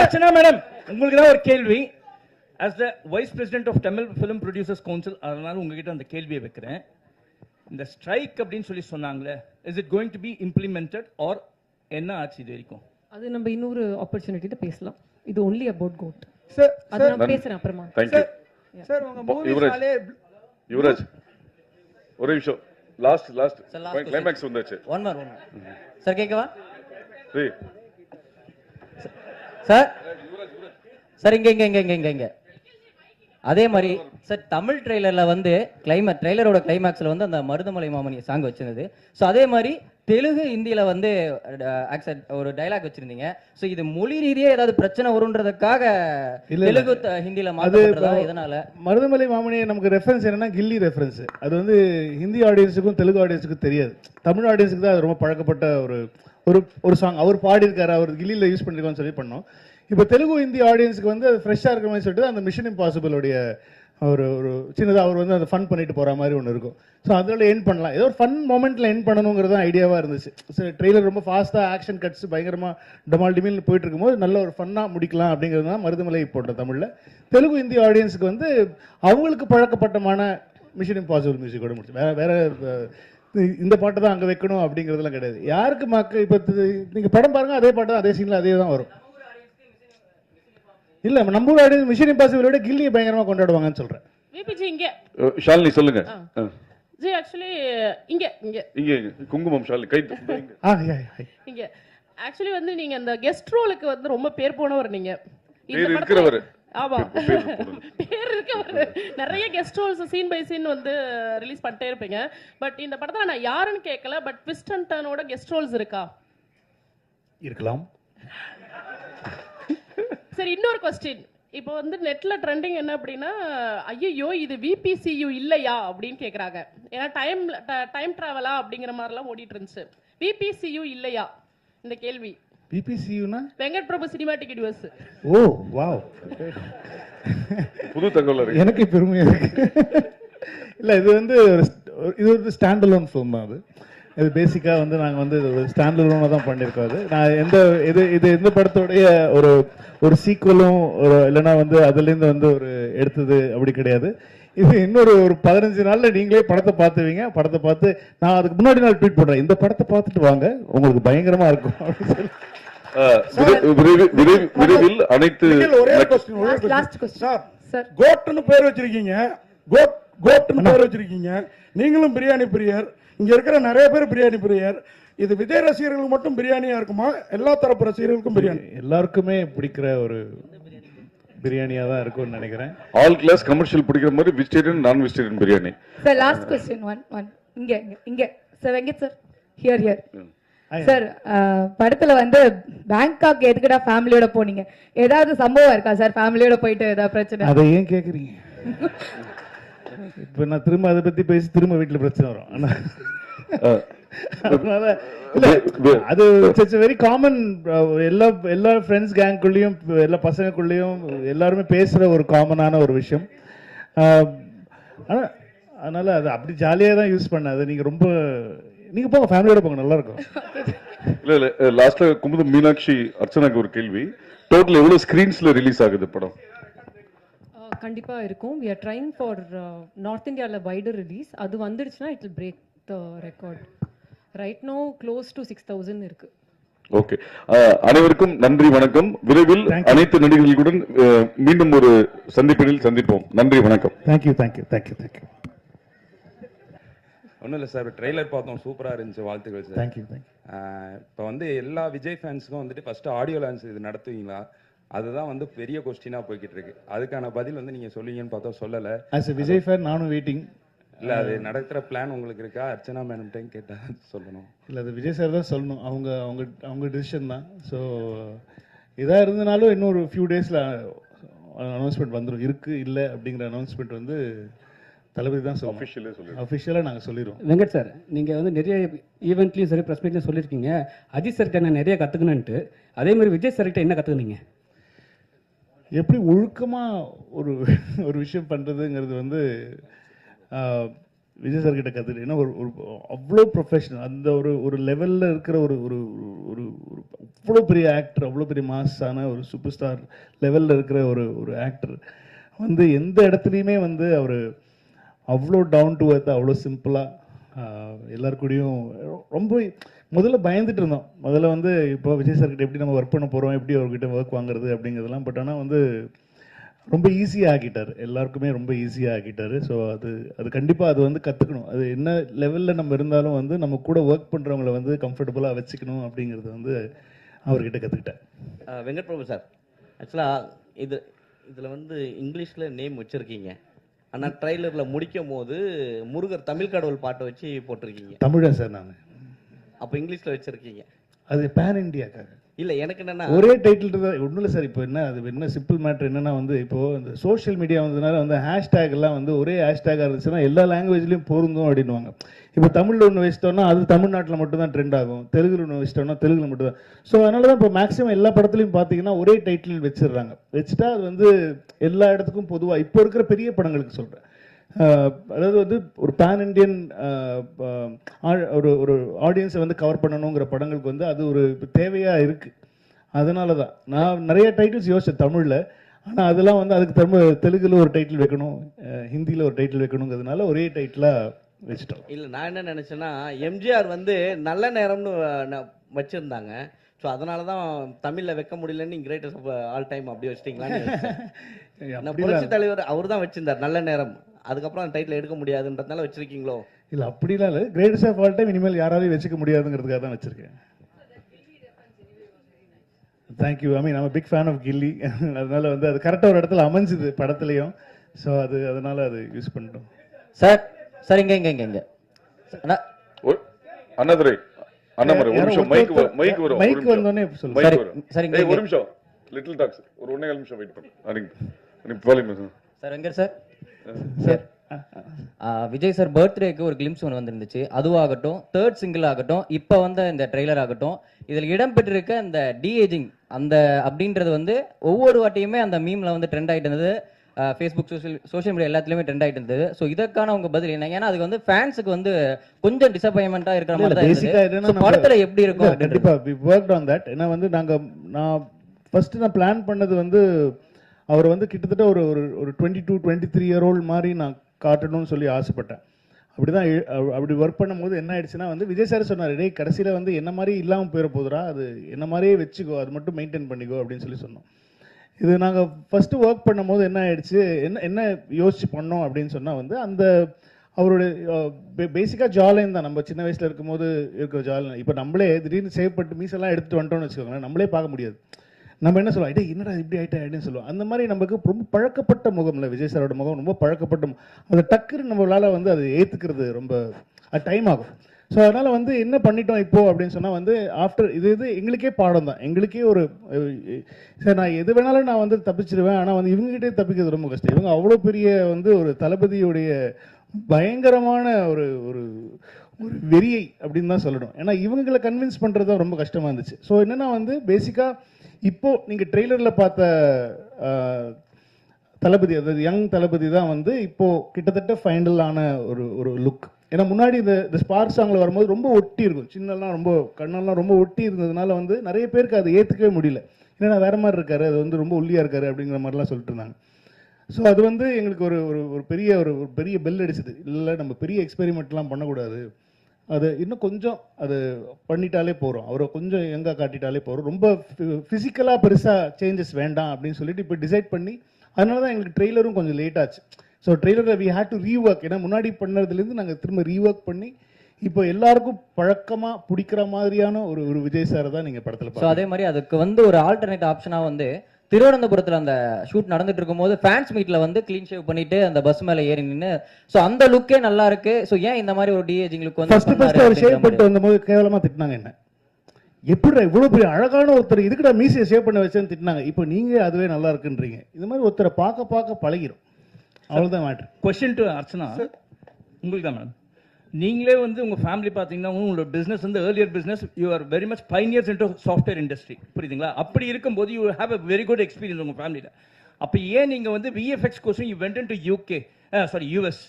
அர்ச்சனா மேடம் உங்களுக்கு தான் ஒரு கேள்வி. as the vice president of Tamil film producers council, அதனால உங்ககிட்ட அந்த கேள்வியை வைக்கிறேன். இந்த ஸ்ட்ரைக் அப்படின்னு சொல்லி சொன்னாங்களே, is it going to be implemented or என்ன ஆச்சு இது வரைக்கும்? அது நம்ம இன்னொரு ஆப்பர்ச்சுனிட்டில பேசலாம். இது ஒன்லி அபவுட் கோட். சார் அது நான் பேசுறேன் அப்புறமா. Thank you. சார் உங்க மூவிஸ்னாலே யுவராஜ் ஒரு நிமிஷம். லாஸ்ட் கிளைமாக்ஸ் வந்தாச்சு. ஒன் மோர் சார் கேக்கவா? டேய் சார் இங்க அதே மாதிரி சார் தமிழ் ட்ரெய்லர்ல வந்து ட்ரெய்லரோட கிளைமாக்ஸ்ல வந்து அந்த மருதமலை மாமணி சாங் வச்சிருந்தது. ஸோ அதே மாதிரி தெலுங்கு ஹிந்தியில வந்து ஒரு டைலாக் வச்சிருந்தீங்க. ஸோ இது மொழி ரீதியா ஏதாவது பிரச்சனை வரும்ன்றதுக்காக தெலுங்கு ஹிந்தியில மாற்றப்படுறதா? இதனால மருதமலை மாமணியை நமக்கு ரெஃபரன்ஸ் என்னன்னா கில்லி ரெஃபரன்ஸ். அது வந்து ஹிந்தி ஆடியன்ஸுக்கும் தெலுங்கு ஆடியன்ஸுக்கும் தெரியாது. தமிழ் ஆடியன்ஸுக்கு தான் அது ரொம்ப பழக்கப்பட்ட ஒரு சாங். அவர் பாடியிருக்காரு, அவர் கில்லியில் யூஸ் பண்ணிருக்கான்னு சொல்லி பண்ணோம். இப்போ தெலுங்கு ஹிந்தி ஆடியன்ஸுக்கு வந்து அது ஃப்ரெஷ்ஷாக இருக்கிற மாதிரி சொல்லிட்டு அந்த மிஷன் இம்பாசிபிளுடைய ஒரு சின்னதாக அவர் வந்து அதை ஃபன் பண்ணிட்டு போகிற மாதிரி ஒன்று இருக்கும். ஸோ அதில் எண்ட் பண்ணலாம், ஏதோ ஒரு ஃபன் மொமெண்ட்டில் எண்ட் பண்ணணுங்கிறது தான் ஐடியாவாக இருந்துச்சு. ஸோ ட்ரெய்லர் ரொம்ப ஃபாஸ்ட்டாக ஆக்ஷன் கட்ஸ் பயங்கரமாக டமால் டிமில்னு போயிட்டு இருக்கும்போது நல்ல ஒரு ஃபன்னாக முடிக்கலாம் அப்படிங்கிறது தான் மருதமலை போட்ட தமிழில். தெலுங்கு ஹிந்தி ஆடியன்ஸுக்கு வந்து அவங்களுக்கு பழக்கப்பட்டமான மிஷன் இம்பாசிபிள் மியூசிக்கோட முடிச்சு வேற இந்த பாட்டை தான் அங்கே வைக்கணும் அப்படிங்கிறதுலாம் கிடையாது. யாருக்கு மக்கள் இப்போ நீங்கள் படம் பாருங்க, அதே பாட்டு தான் அதே சீனில் அதே தான் வரும். இல்ல நம்ம ஆடியன்ஸ் மிஷன் இம்பாசிபிளோட கில்லியை பயங்கரமா கொண்டாடுவாங்கன்னு சொல்றேன். விபிஜி இங்க ஷாலினி சொல்லுங்க. ஜி ஆக்சுவலி இங்க குங்குமம் ஷாலினி கை இங்க ஆக்சுவலி வந்து நீங்க அந்த கெஸ்ட் ரோலுக்கு வந்து ரொம்ப பேர் போனவர் நீங்க. பேர் இருக்கிறவர். ஆமா பேர் இருக்கவர். நிறைய guest roles scene by scene வந்து ரிலீஸ் பண்ணிட்டே இருப்பீங்க. பட் இந்த படத்துல நான் யாருன்னு கேட்கல, பட் ட்விஸ்ட் அண்ட் டர்னோட கெஸ்ட் ரோல்ஸ் இருக்கா? இருக்கலாம். சரி, இன்னொரு क्वेश्चन. இப்போ வந்து நெட்ல ட்ரெண்டிங் என்ன அப்படின்னா, ஐயோ இது விபிசியு இல்லையா அப்படின்னு கேக்குறாங்க. ஏன்னா டைம் டிராவலா அப்படிங்கிற மாதிரிலாம் ஓடிட்டு இருந்துச்சு. விபிசியு இல்லையா இந்த கேள்வி? பிபிசியூனா? Venkat Prabhu cinematic universe. ஓ வாவ், புது தகவல் இருக்கு. எனக்கு பெருமையா இருக்கு. இல்லை, இது வந்து இது ஒரு ஸ்டாண்ட் அலோன் ஃபிலிம் தான். இது பேசிக்காக வந்து நாங்கள் வந்து ஒரு ஸ்டாண்ட் அலோனாக தான் பண்ணியிருக்கோம். அது நான் எந்த படத்தோடைய ஒரு சீக்குவலும் ஒரு இல்லைன்னா வந்து அதுலேருந்து வந்து ஒரு எடுத்தது அப்படி கிடையாது. இது இன்னொரு 15 நாள்ல நீங்களே படத்தை பார்த்துவீங்க. படத்தை பார்த்து நான் அதுக்கு முன்னாடி நாள் ட்வீட் பண்றேன், இந்த படத்தை பார்த்துட்டு வாங்க, உங்களுக்கு பயங்கரமா இருக்கும் அப்படின்னு சொல்லி. விரைவில் அனைத்து கோட்னு பேர் வச்சிருக்கீங்க, கோட்னு பேர் வச்சிருக்கீங்க. நீங்களும் பிரியாணி பிரியர், இங்க இருக்கிற நிறைய பேர் பிரியாணி பிரியர். இது விஜய் ரசிகர்களுக்கு மட்டும் பிரியாணியா இருக்குமா, எல்லா தரப்பு ரசிகர்களுக்கும் பிரியாணி? எல்லாருக்குமே பிடிக்கிற ஒரு பிரியாணியா தான் இருக்கும்னு நினைக்கிறேன். ஆல் கிளாஸ் கமர்ஷியல் பிடிக்கிற மாதிரி வெஜிடேரியன் நான் vegetarian biryani. Sir last question one இங்க sir Venkat sir here sir, படத்துல வந்து பேங்காக் எதுக்குடா ஃபேமிலியோட போனீங்க? ஏதாவது சம்பவம் இருக்கா சார் ஃபேமிலியோட போயிட்டு ஏதாவது பிரச்சனை? அதை ஏன் கேக்குறீங்க? இப்ப நான் திரும்ப அதை பத்தி பேசி திரும்ப வீட்டுல பிரச்சனை வரும். அதனால அது இட்ஸ் வெரி காமன். எல்லா ஃப்ரெண்ட்ஸ் கேங்குள்ளேயும் எல்லா பசங்களுக்குள்ளேயும் எல்லாருமே பேசுற ஒரு காமனான ஒரு விஷயம். அதனால அது அப்படி ஜாலியாக தான் யூஸ் பண்ணாது. நீங்க போங்க, ஃபேமிலியோட போங்க, நல்லா இருக்கும். இல்ல லாஸ்ட்ல குமுதம் மீனாட்சி அர்ச்சனாக்கு ஒரு கேள்வி, டோட்டல் எவ்வளவு ஸ்கிரீன்ஸ்ல ரிலீஸ் ஆகுது படம்? கண்டிப்பா இருக்கும். we are trying for north இந்தியால வைடர் ரிலீஸ். அது வந்துடுச்சுன்னா it will break the record. right now close to 6000 இருக்கு. ஓகே, அனைவருக்கும் நன்றி, வணக்கம். விரைவில் அனைத்து நடிகர்களுடன் மீண்டும் ஒரு சந்திப்பில் சந்திப்போம். நன்றி, வணக்கம். தேங்க்யூ. ஒன்றும் இல்லை சார், ட்ரெய்லர் பார்த்தோம், சூப்பராக இருந்துச்சு, வாழ்த்துக்கள் சார். தேங்க்யூ. இப்போ வந்து எல்லா விஜய் ஃபேன்ஸுக்கும் வந்துட்டு ஃபர்ஸ்ட் ஆடியோ லான்ச் இது நடத்துவீங்களா? அதுதான் வந்து பெரிய கொஸ்டினாக போய்கிட்டு இருக்கு. அதுக்கான பதில் வந்து நீங்கள் சொல்லுவீங்கன்னு பார்த்தா சொல்லலை. ஆஸ் எ விஜய் ஃபேன் நானும் வெயிட்டிங். இல்லை, அது நடத்துகிற பிளான் உங்களுக்கு இருக்கா? அர்ச்சனா மேடம் டைம் கேட்டால் சொல்லணும். இல்லை, அது விஜய் சார் தான் சொல்லணும். அவங்க டிசிஷன் தான். ஸோ இதாக இருந்தனாலும் இன்னொரு ஃபியூ டேஸில் அனௌன்ஸ்மெண்ட் வந்துடும். இருக்கு இல்லை அப்படிங்கிற அனௌன்ஸ்மெண்ட் வந்து தளபதி தான் சொல்லணும். அஃபிஷியலாக நாங்கள் சொல்லிடுவோம். வெங்கட் சார், நீங்கள் வந்து நிறைய ஈவெண்ட்லையும் சரி ப்ரெஸ் மீட்லையும் சொல்லியிருக்கீங்க அஜித் சார்கிட்ட நான் நிறைய கற்றுக்கணுன்ட்டு. அதே மாதிரி விஜய் சார்கிட்ட என்ன கற்றுக்குனீங்க? எப்படி ஒழுக்கமாக ஒரு விஷயம் பண்ணுறதுங்கிறது வந்து விஜய் சார்கிட்ட கற்றுட்டு. ஏன்னா ஒரு அவ்வளோ ப்ரொஃபஷனல், அந்த ஒரு லெவலில் இருக்கிற ஒரு அவ்வளோ பெரிய ஆக்டர், அவ்வளோ பெரிய மாஸான ஒரு சூப்பர் ஸ்டார் லெவலில் இருக்கிற ஒரு ஆக்டர் வந்து எந்த இடத்துலையுமே வந்து அவர் அவ்வளோ டவுன் டு எர்த், அவ்வளோ சிம்பிளாக எல்லாருக்கூடையும் ரொம்ப முதல்ல பயந்துட்டு இருந்தோம். முதல்ல வந்து இப்போ விஜய் சார்கிட்ட எப்படி நம்ம ஒர்க் பண்ண போகிறோம், எப்படி அவர்கிட்ட ஒர்க் வாங்குறது அப்படிங்கிறதெல்லாம். பட் ஆனால் வந்து ரொம்ப ஈஸியாக ஆக்கிட்டார், எல்லாருக்குமே ரொம்ப ஈஸியாக ஆக்கிட்டார். ஸோ அது கண்டிப்பாக அது வந்து கற்றுக்கணும். அது என்ன லெவலில் நம்ம இருந்தாலும் வந்து நம்ம கூட ஒர்க் பண்ணுறவங்கள வந்து கம்ஃபர்டபுளாக வச்சுக்கணும் அப்படிங்கிறது வந்து அவர்கிட்ட கற்றுக்கிட்டேன். வெங்கட் பிரபு சார், ஆக்சுவலாக இதில் வந்து இங்கிலீஷில் நேம் வச்சுருக்கீங்க, ஆனால் ட்ரைலரில் முடிக்கும் போது முருகர் தமிழ் கடவுள் பாட்டை வச்சு போட்டிருக்கீங்க. தமிழா சார் நான்? அப்போ இங்கிலீஷில் வச்சுருக்கீங்க. அது பேன் இந்தியாக்காக இல்லை, எனக்கு என்னென்னா ஒரே டைட்டில் தான். ஒன்றும் இல்லை சார். இப்போ என்ன சிம்பிள் மேட்ரு என்னென்னா வந்து இப்போது இந்த சோஷியல் மீடியா வந்ததுனால வந்து ஹேஷ்டேக் எல்லாம் வந்து ஒரே ஹேஷ்டேக்காக இருந்துச்சுன்னா எல்லா லாங்குவேஜ்லையும் பொருந்தும் அப்படின்வாங்க. இப்போ தமிழில் ஒன்று வச்சிட்டோம்னா அது தமிழ்நாட்டில் மட்டும்தான் ட்ரெண்ட் ஆகும், தெலுங்குல ஒன்று வச்சிட்டோம்னா தெலுங்குல மட்டும்தான். ஸோ அதனால தான் இப்போ மேக்ஸிமம் எல்லா படத்துலையும் பார்த்தீங்கன்னா ஒரே டைட்டில் வச்சிடுறாங்க. வச்சுட்டா அது வந்து எல்லா இடத்துக்கும் பொதுவாக இப்போ இருக்கிற பெரிய படங்களுக்கு சொல்கிறேன். அதாவது வந்து ஒரு பேன் இண்டியன் ஒரு ஆடியன்ஸை வந்து கவர் பண்ணணுங்கிற படங்களுக்கு வந்து அது ஒரு தேவையாக இருக்குது. அதனால தான் நான் நிறைய டைட்டில்ஸ் யோசிச்சேன் தமிழில். ஆனால் அதெல்லாம் வந்து அதுக்கு தெலுங்குல ஒரு டைட்டில் வைக்கணும், ஹிந்தியில் ஒரு டைட்டில் வைக்கணுங்கிறதுனால ஒரே டைட்டிலாக வச்சுட்டோம். இல்லை, நான் என்ன நினச்சேன்னா எம்ஜிஆர் வந்து நல்ல நேரம்னு வச்சுருந்தாங்க. ஸோ அதனால தான் தமிழில் வைக்க முடியலன்னு கிரேட்டஸ்ட் ஆஃப் ஆல் டைம் அப்படி வச்சிட்டிங்களான்னு. புரட்சி தலைவர் அவர் தான் வச்சிருந்தார் நல்ல நேரம். அதுக்கப்புறம் அந்த டைட்டில் எடுக்க முடியாதுன்றதுனால வச்சிருக்கீங்களோ? இல்லை, அப்படிலாம் இல்லை. கிரேட்டஸ்ட் ஆஃப் ஆல் டைம் இனிமேல் யாராலையும் வச்சுக்க முடியாதுங்கிறதுக்காக தான் வச்சிருக்கேன். Thank you. I mean I'm a big fan of கில்லி. அதனால வந்து அது கரெக்டாக ஒரு இடத்துல அமைஞ்சுது படத்துலையும். ஸோ அதனால அது யூஸ் பண்ணிட்டோம். சார் இங்க அண்ணாதுரை, அண்ணாமரை ஒரு நிமிஷம், மைக் வரும். மைக் வந்தோனே சொல்லுங்க. சார் இங்க ஒரு நிமிஷம், லிட்டில் டாக்ஸ் ஒரு 1.5 நிமிஷம் வெயிட் பண்ணுங்க. Sir Venkat sir Vijay sir பர்த்டேக்கு ஒரு கிளிம்ஸ் ஒன்று வந்துருந்துச்சு, அதுவாகட்டும், தேர்ட் சிங்கிள் ஆகட்டும், இப்போ வந்த இந்த ட்ரெய்லர் ஆகட்டும், இதில் இடம்பெற்றிருக்க இந்த டிஏஜிங் அந்த அப்படின்றது வந்து ஒவ்வொரு வாட்டியுமே அந்த மீம்ல வந்து ட்ரெண்ட் ஆகிட்டு இருந்தது. ஃபேஸ்புக், சோஷியல் மீடியா எல்லாத்துலேயுமே ட்ரெண்ட் ஆகிட்டு இருந்தது. ஸோ இதற்கான உங்க பதில் என்ன? ஏன்னா அதுக்கு வந்து ஃபேன்ஸுக்கு வந்து கொஞ்சம் டிசப்பாயின்மெண்ட்டாக இருக்கிற மாதிரி தான் இருந்தது. படத்துல எப்படி இருக்கும்? கண்டிப்பா we worked on that. ஏன்னா வந்து நான் ஃபர்ஸ்ட் பிளான் பண்ணது வந்து அவர் வந்து கிட்டத்தட்ட ஒரு ஒரு 22-23 இயர் ஓல்டு மாதிரி நான் காட்டணும்னு சொல்லி ஆசைப்பட்டேன். அப்படிதான் அப்படி ஒர்க் பண்ணும்போது என்ன ஆயிடுச்சுன்னா வந்து விஜய் சார் சொன்னார், டேய் கடைசியில் வந்து என்ன மாதிரி இல்லாமல் போயிட போதுரா, அது என்ன மாதிரியே வச்சுக்கோ, அது மட்டும் மெயின்டைன் பண்ணிக்கோ அப்படின்னு சொல்லி சொன்னோம். இது நாங்கள் ஃபஸ்ட்டு ஒர்க் பண்ணும்போது என்ன ஆயிடுச்சு, என்ன யோசிச்சு பண்ணோம் அப்படின்னு சொன்னால் வந்து அந்த அவருடைய பேசிக்காக ஜாலைன் தான். நம்ம சின்ன வயசில் இருக்கும்போது இருக்கிற ஜாலைன் இப்போ நம்மளே திடீர்னு சேவ் பண்ணிட்டு மீசெல்லாம் எடுத்துகிட்டு வந்துட்டோம்னு வச்சுக்கோங்களேன், நம்மளே பார்க்க முடியாது. நம்ம என்ன சொல்லுவோம், ஐட்டே என்னடா இப்படி ஆகிட்டே அப்படின்னு சொல்லுவோம். அந்த மாதிரி நமக்கு ரொம்ப பழக்கப்பட்ட முகம் இல்லை, விஜய் சாரோட முகம் ரொம்ப பழக்கப்பட்ட அது டக்குன்னு நம்மளால் வந்து அதை ஏற்றுக்கிறது ரொம்ப டைம் ஆகும். ஸோ அதனால் வந்து என்ன பண்ணிட்டோம் இப்போது அப்படின்னு சொன்னால் வந்து ஆஃப்டர் இது எங்களுக்கே பாடம் தான். எங்களுக்கே ஒரு சார் நான் எது வேணாலும் நான் வந்து தப்பிச்சிடுவேன், ஆனால் வந்து இவங்ககிட்டே தப்பிக்கிறது ரொம்ப கஷ்டம். இவங்க அவ்வளோ பெரிய வந்து ஒரு தளபதியுடைய பயங்கரமான ஒரு ஒரு ஒரு வெறியை அப்படின்னு தான் சொல்லணும். ஏன்னா இவங்களை கன்வின்ஸ் பண்ணுறது தான் ரொம்ப கஷ்டமாக இருந்துச்சு. ஸோ என்னென்னா வந்து பேசிக்காக இப்போது நீங்கள் ட்ரெய்லரில் பார்த்த தளபதி, அதாவது யங் தளபதி தான் வந்து இப்போது கிட்டத்தட்ட ஃபைனலான ஒரு ஒரு லுக். ஏன்னா முன்னாடி இந்த ஸ்பார்க் சாங்கில் வரும்போது ரொம்ப ஒட்டி இருக்கும், சின்னெல்லாம் ரொம்ப கண்ணெல்லாம் ரொம்ப ஒட்டி இருந்ததுனால வந்து நிறைய பேருக்கு அதை ஏற்றுக்கவே முடியல. ஏன்னா வேறு மாதிரி இருக்காரு, அது வந்து ரொம்ப ஒல்லியாக இருக்காரு அப்படிங்கிற மாதிரிலாம் சொல்லிட்டு இருந்தாங்க. ஸோ அது வந்து எங்களுக்கு ஒரு ஒரு பெரிய ஒரு பெரிய பெல் அடிச்சது. இல்லை நம்ம பெரிய எக்ஸ்பெரிமெண்ட்லாம் பண்ணக்கூடாது, அது இன்னும் கொஞ்சம் அது பண்ணிட்டாலே போகிறோம், அவரை கொஞ்சம் எங்கே காட்டிட்டாலே போகிறோம், ரொம்ப ஃபிசிக்கலாக பெருசாக சேஞ்சஸ் வேண்டாம் அப்படின்னு சொல்லிட்டு இப்போ டிசைட் பண்ணி அதனால தான் எங்களுக்கு ட்ரெய்லரும் கொஞ்சம் லேட் ஆச்சு. ஸோ ட்ரெய்லரை வி ஹேட் டு ரீஒர்க். ஏன்னா முன்னாடி பண்ணதுலேருந்து நாங்கள் திரும்ப ரீஒர்க் பண்ணி இப்போ எல்லாருக்கும் பழக்கமாக பிடிக்கிற மாதிரியான ஒரு விஜய் சாரை தான் நீங்கள் படத்தில் ஸோ அதே மாதிரி அதுக்கு வந்து ஒரு ஆல்டர்னேட் ஆப்ஷனாக வந்து திருவனந்தபுரத்தில் அந்த ஷூட் நடந்துட்டு இருக்கும்போது ஃபேன்ஸ் மீட்ல வந்து க்ளீன் ஷேவ் பண்ணிட்டு அந்த பஸ் மேலே ஏறி நின்று, ஸோ அந்த லுக்கே நல்லா இருக்கு. ஸோ ஏன் இந்த மாதிரி ஒரு டிஏஜிங் லுக் வந்து ஃபர்ஸ்ட் அவர் ஷேவ் பண்ணிட்டு வந்தபோது கேவலமாக திட்டினாங்க, என்ன எப்படி இவ்வளோ பெரிய அழகான ஒருத்தர் இதுக்குடா மீசையை ஷேவ் பண்ண வச்சேன்னு திட்டினாங்க. இப்போ நீங்கள் அதுவே நல்லா இருக்குன்றீங்க. இந்த மாதிரி ஒருத்தரை பார்க்க பழகிரும், அவ்வளோதான் மேட்ரு. கொஸ்டின் டு அர்ச்சனா, உங்களுக்கு தான் மேடம். நீங்களே வந்து உங்கள் ஃபேமிலி பார்த்தீங்கன்னா உங்களோட பிஸ்னஸ் வந்து earlier business, you are very much pioneers into software industry, புரியுதுங்களா? அப்படி இருக்கும்போது you have a very good experience உங்கள் ஃபேமிலியில். அப்போ ஏன் நீங்கள் வந்து VFX course you went into US,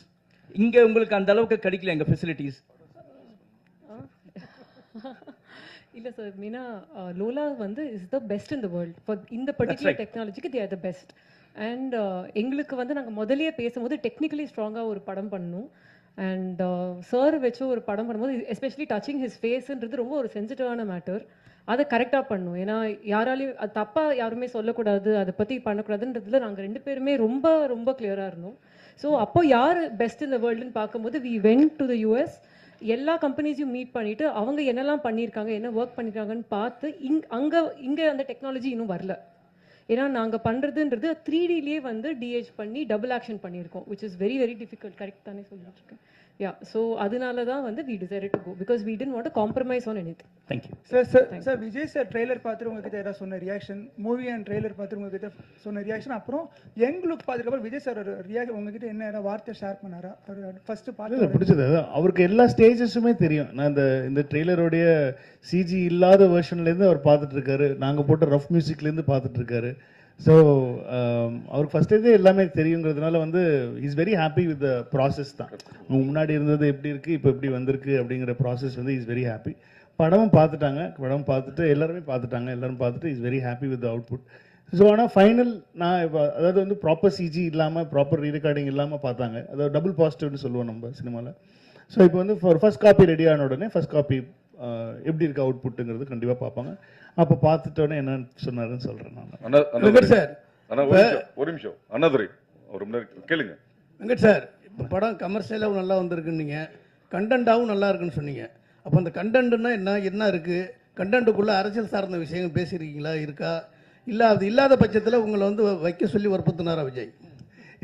இங்கே உங்களுக்கு அந்த அளவுக்கு கிடைக்கல எங்கள் ஃபெசிலிட்டிஸ்? இல்லை சார், மீனா லோலா வந்து is the best in the world for இந்த பர்டிகுலர் டெக்னாலஜிக்கு they are the best. And எங்களுக்கு வந்து நாங்கள் முதலியே பேசும்போது டெக்னிக்கலி ஸ்ட்ராங்காக ஒரு படம் பண்ணணும். அண்ட் சார் வச்சு ஒரு படம் பண்ணும்போது எஸ்பெஷலி டச்சிங் ஹிஸ் ஃபேஸ்ன்றது ரொம்ப ஒரு சென்சிட்டிவான மேட்டர். அதை கரெக்டாக பண்ணணும். ஏன்னா யாராலையும் அது தப்பாக யாருமே சொல்லக்கூடாது, அதை பற்றி பண்ணக்கூடாதுன்றதுல நாங்கள் ரெண்டு பேருமே ரொம்ப ரொம்ப கிளியராக இருந்தோம். ஸோ அப்போ யார் பெஸ்ட் இன் த வேர்ல்டுன்னு பார்க்கும்போது we went to the US. எல்லா கம்பெனிஸையும் மீட் பண்ணிவிட்டு அவங்க என்னெல்லாம் பண்ணியிருக்காங்க, என்ன ஒர்க் பண்ணியிருக்காங்கன்னு பார்த்து இங்கே அந்த டெக்னாலஜி இன்னும் வரல. ஏன்னா நாங்கள் பண்ணுறதுன்றது 3Dலேயே வந்து டிஹெச் பண்ணி டபுள் ஆக்ஷன் பண்ணியிருக்கோம், which is very very difficult. Correct தானே சொல்லிட்டு இருக்கேன்? யா, ஸோ அதனால தான் வந்து we decided to go because we didn't want to compromise on anything. Thank you sir. Vijay sir trailer பார்த்துட்டு உங்ககிட்ட ஏதாவது சொன்ன ரியாக்ஷன், மூவி அண்ட் ட்ரெய்லர் பார்த்துட்டு உங்ககிட்ட சொன்ன ரியாக்ஷன், அப்புறம் யங் லுக் பார்த்துட்டு விஜய் சார் ரியாக்ஷன் உங்ககிட்ட என்ன வார்த்தை ஷேர் பண்ணாரா? ஃபர்ஸ்ட் பார்த்து பிடிச்சது அவருக்கு எல்லா ஸ்டேஜஸுமே தெரியும். நான் இந்த ட்ரெய்லருடைய சிஜி இல்லாத வெர்ஷன்லேருந்து அவர் பார்த்துட்டு இருக்காரு, நாங்கள் போட்ட ரஃப் மியூசிக்லேருந்து பார்த்துட்டு இருக்காரு. ஸோ அவருக்கு ஃபஸ்ட்டே எல்லாமே தெரியுங்கிறதுனால வந்து is very happy with the process தான். முன்னாடி இருந்தது எப்படி இருக்குது, இப்போ எப்படி வந்திருக்கு அப்படிங்கிற ப்ராசஸ் வந்து இஸ் வெரி ஹாப்பி. படமும் பார்த்துட்டாங்க, படம் பார்த்துட்டு எல்லாரும் பார்த்துட்டு is very happy with the output. So ஆனால் ஃபைனல் நான் இப்போ அதாவது வந்து ப்ராப்பர் சிஜி இல்லாமல் ப்ராப்பர் ரீரெக்கார்டிங் இல்லாமல் பார்த்தாங்க, அதாவது டபுள் பாசிட்டிவ்னு சொல்லுவோம் நம்ம சினிமாவில். ஸோ இப்போ வந்து ஃபர்ஸ்ட் காப்பி ரெடி ஆன உடனே ஃபர்ஸ்ட் காப்பி எப்படி இருக்கு அவுட்புட்டுங்கிறது கண்டிப்பாக பார்ப்பாங்க. அப்போ பார்த்துட்டோன்னே என்னன்னு சொன்னாருன்னு சொல்கிறேன் நான். சார் ஒரு நிமிஷம் அண்ணாதுரை ஒரு கேளுங்க. வெங்கட் சார், இப்போ படம் கமர்ஷியலாகவும் நல்லா வந்திருக்குன்னீங்க, கண்டென்ட்டாகவும் நல்லா இருக்குன்னு சொன்னீங்க. அப்போ அந்த கண்டென்ட்னா என்ன இருக்குது? கண்டென்ட்டுக்குள்ளே அரசியல் சார்ந்த விஷயங்கள் பேசியிருக்கீங்களா, இருக்கா? இல்லை அது இல்லாத பட்சத்தில் உங்களை வந்து வைக்க சொல்லி வற்புறுத்தினாரா விஜய்?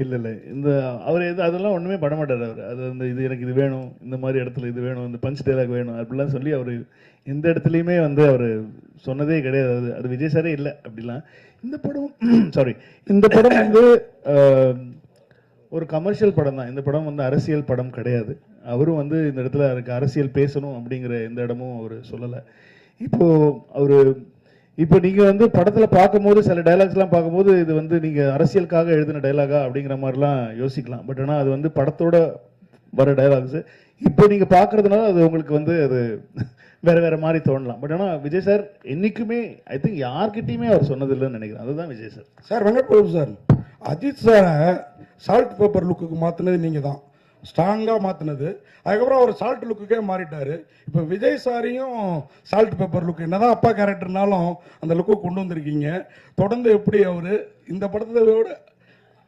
இல்லை இந்த அவர் அதெல்லாம் ஒன்றுமே பண்ண மாட்டார். அவர் அது வந்து இது எனக்கு இது வேணும், இந்த மாதிரி இடத்துல இது வேணும், இந்த பஞ்ச் டைலாக் வேணும் அப்படிலாம் சொல்லி அவர் எந்த இடத்துலையுமே வந்து அவர் சொன்னதே கிடையாது. அது விஜய் சாரே இல்லை அப்படிலாம். இந்த படம் வந்து ஒரு கமர்ஷியல் படம் தான். இந்த படம் வந்து அரசியல் படம் கிடையாது. அவரும் வந்து இந்த இடத்துல எனக்கு அரசியல் பேசணும் அப்படிங்கிற எந்த இடமும் அவர் சொல்லலை. இப்போ நீங்கள் வந்து படத்தில் பார்க்கும்போது சில டைலாக்ஸ்லாம் பார்க்கும்போது இது வந்து நீங்கள் அரசியலுக்காக எழுதின டைலாகா அப்படிங்கிற மாதிரிலாம் யோசிக்கலாம். பட் ஆனால் அது வந்து படத்தோட வர டைலாக்ஸு. இப்போ நீங்கள் பார்க்குறதுனால அது உங்களுக்கு வந்து அது வேறு மாதிரி தோணலாம். பட் ஆனால் விஜய் சார் என்றைக்குமே ஐ திங்க் யார்கிட்டையுமே அவர் சொன்னதில்லைன்னு நினைக்கிறேன். அதுதான் Vijay sir. Sir Venkat Prabhu sir, Ajith சாரை சால்ட் பேப்பர் லுக்குக்கு மாற்றினது நீங்கள் தான், ஸ்ட்ராங்காக மாற்றினது. அதுக்கப்புறம் அவர் சால்ட் லுக்குக்கே மாறிட்டார். இப்போ விஜய் சாரையும் சால்ட் பேப்பர் லுக், என்னதான் அப்பா கேரக்டர்னாலும் அந்த லுக்கு கொண்டு வந்திருக்கீங்க. தொடர்ந்து எப்படி அவர் இந்த படத்தை விட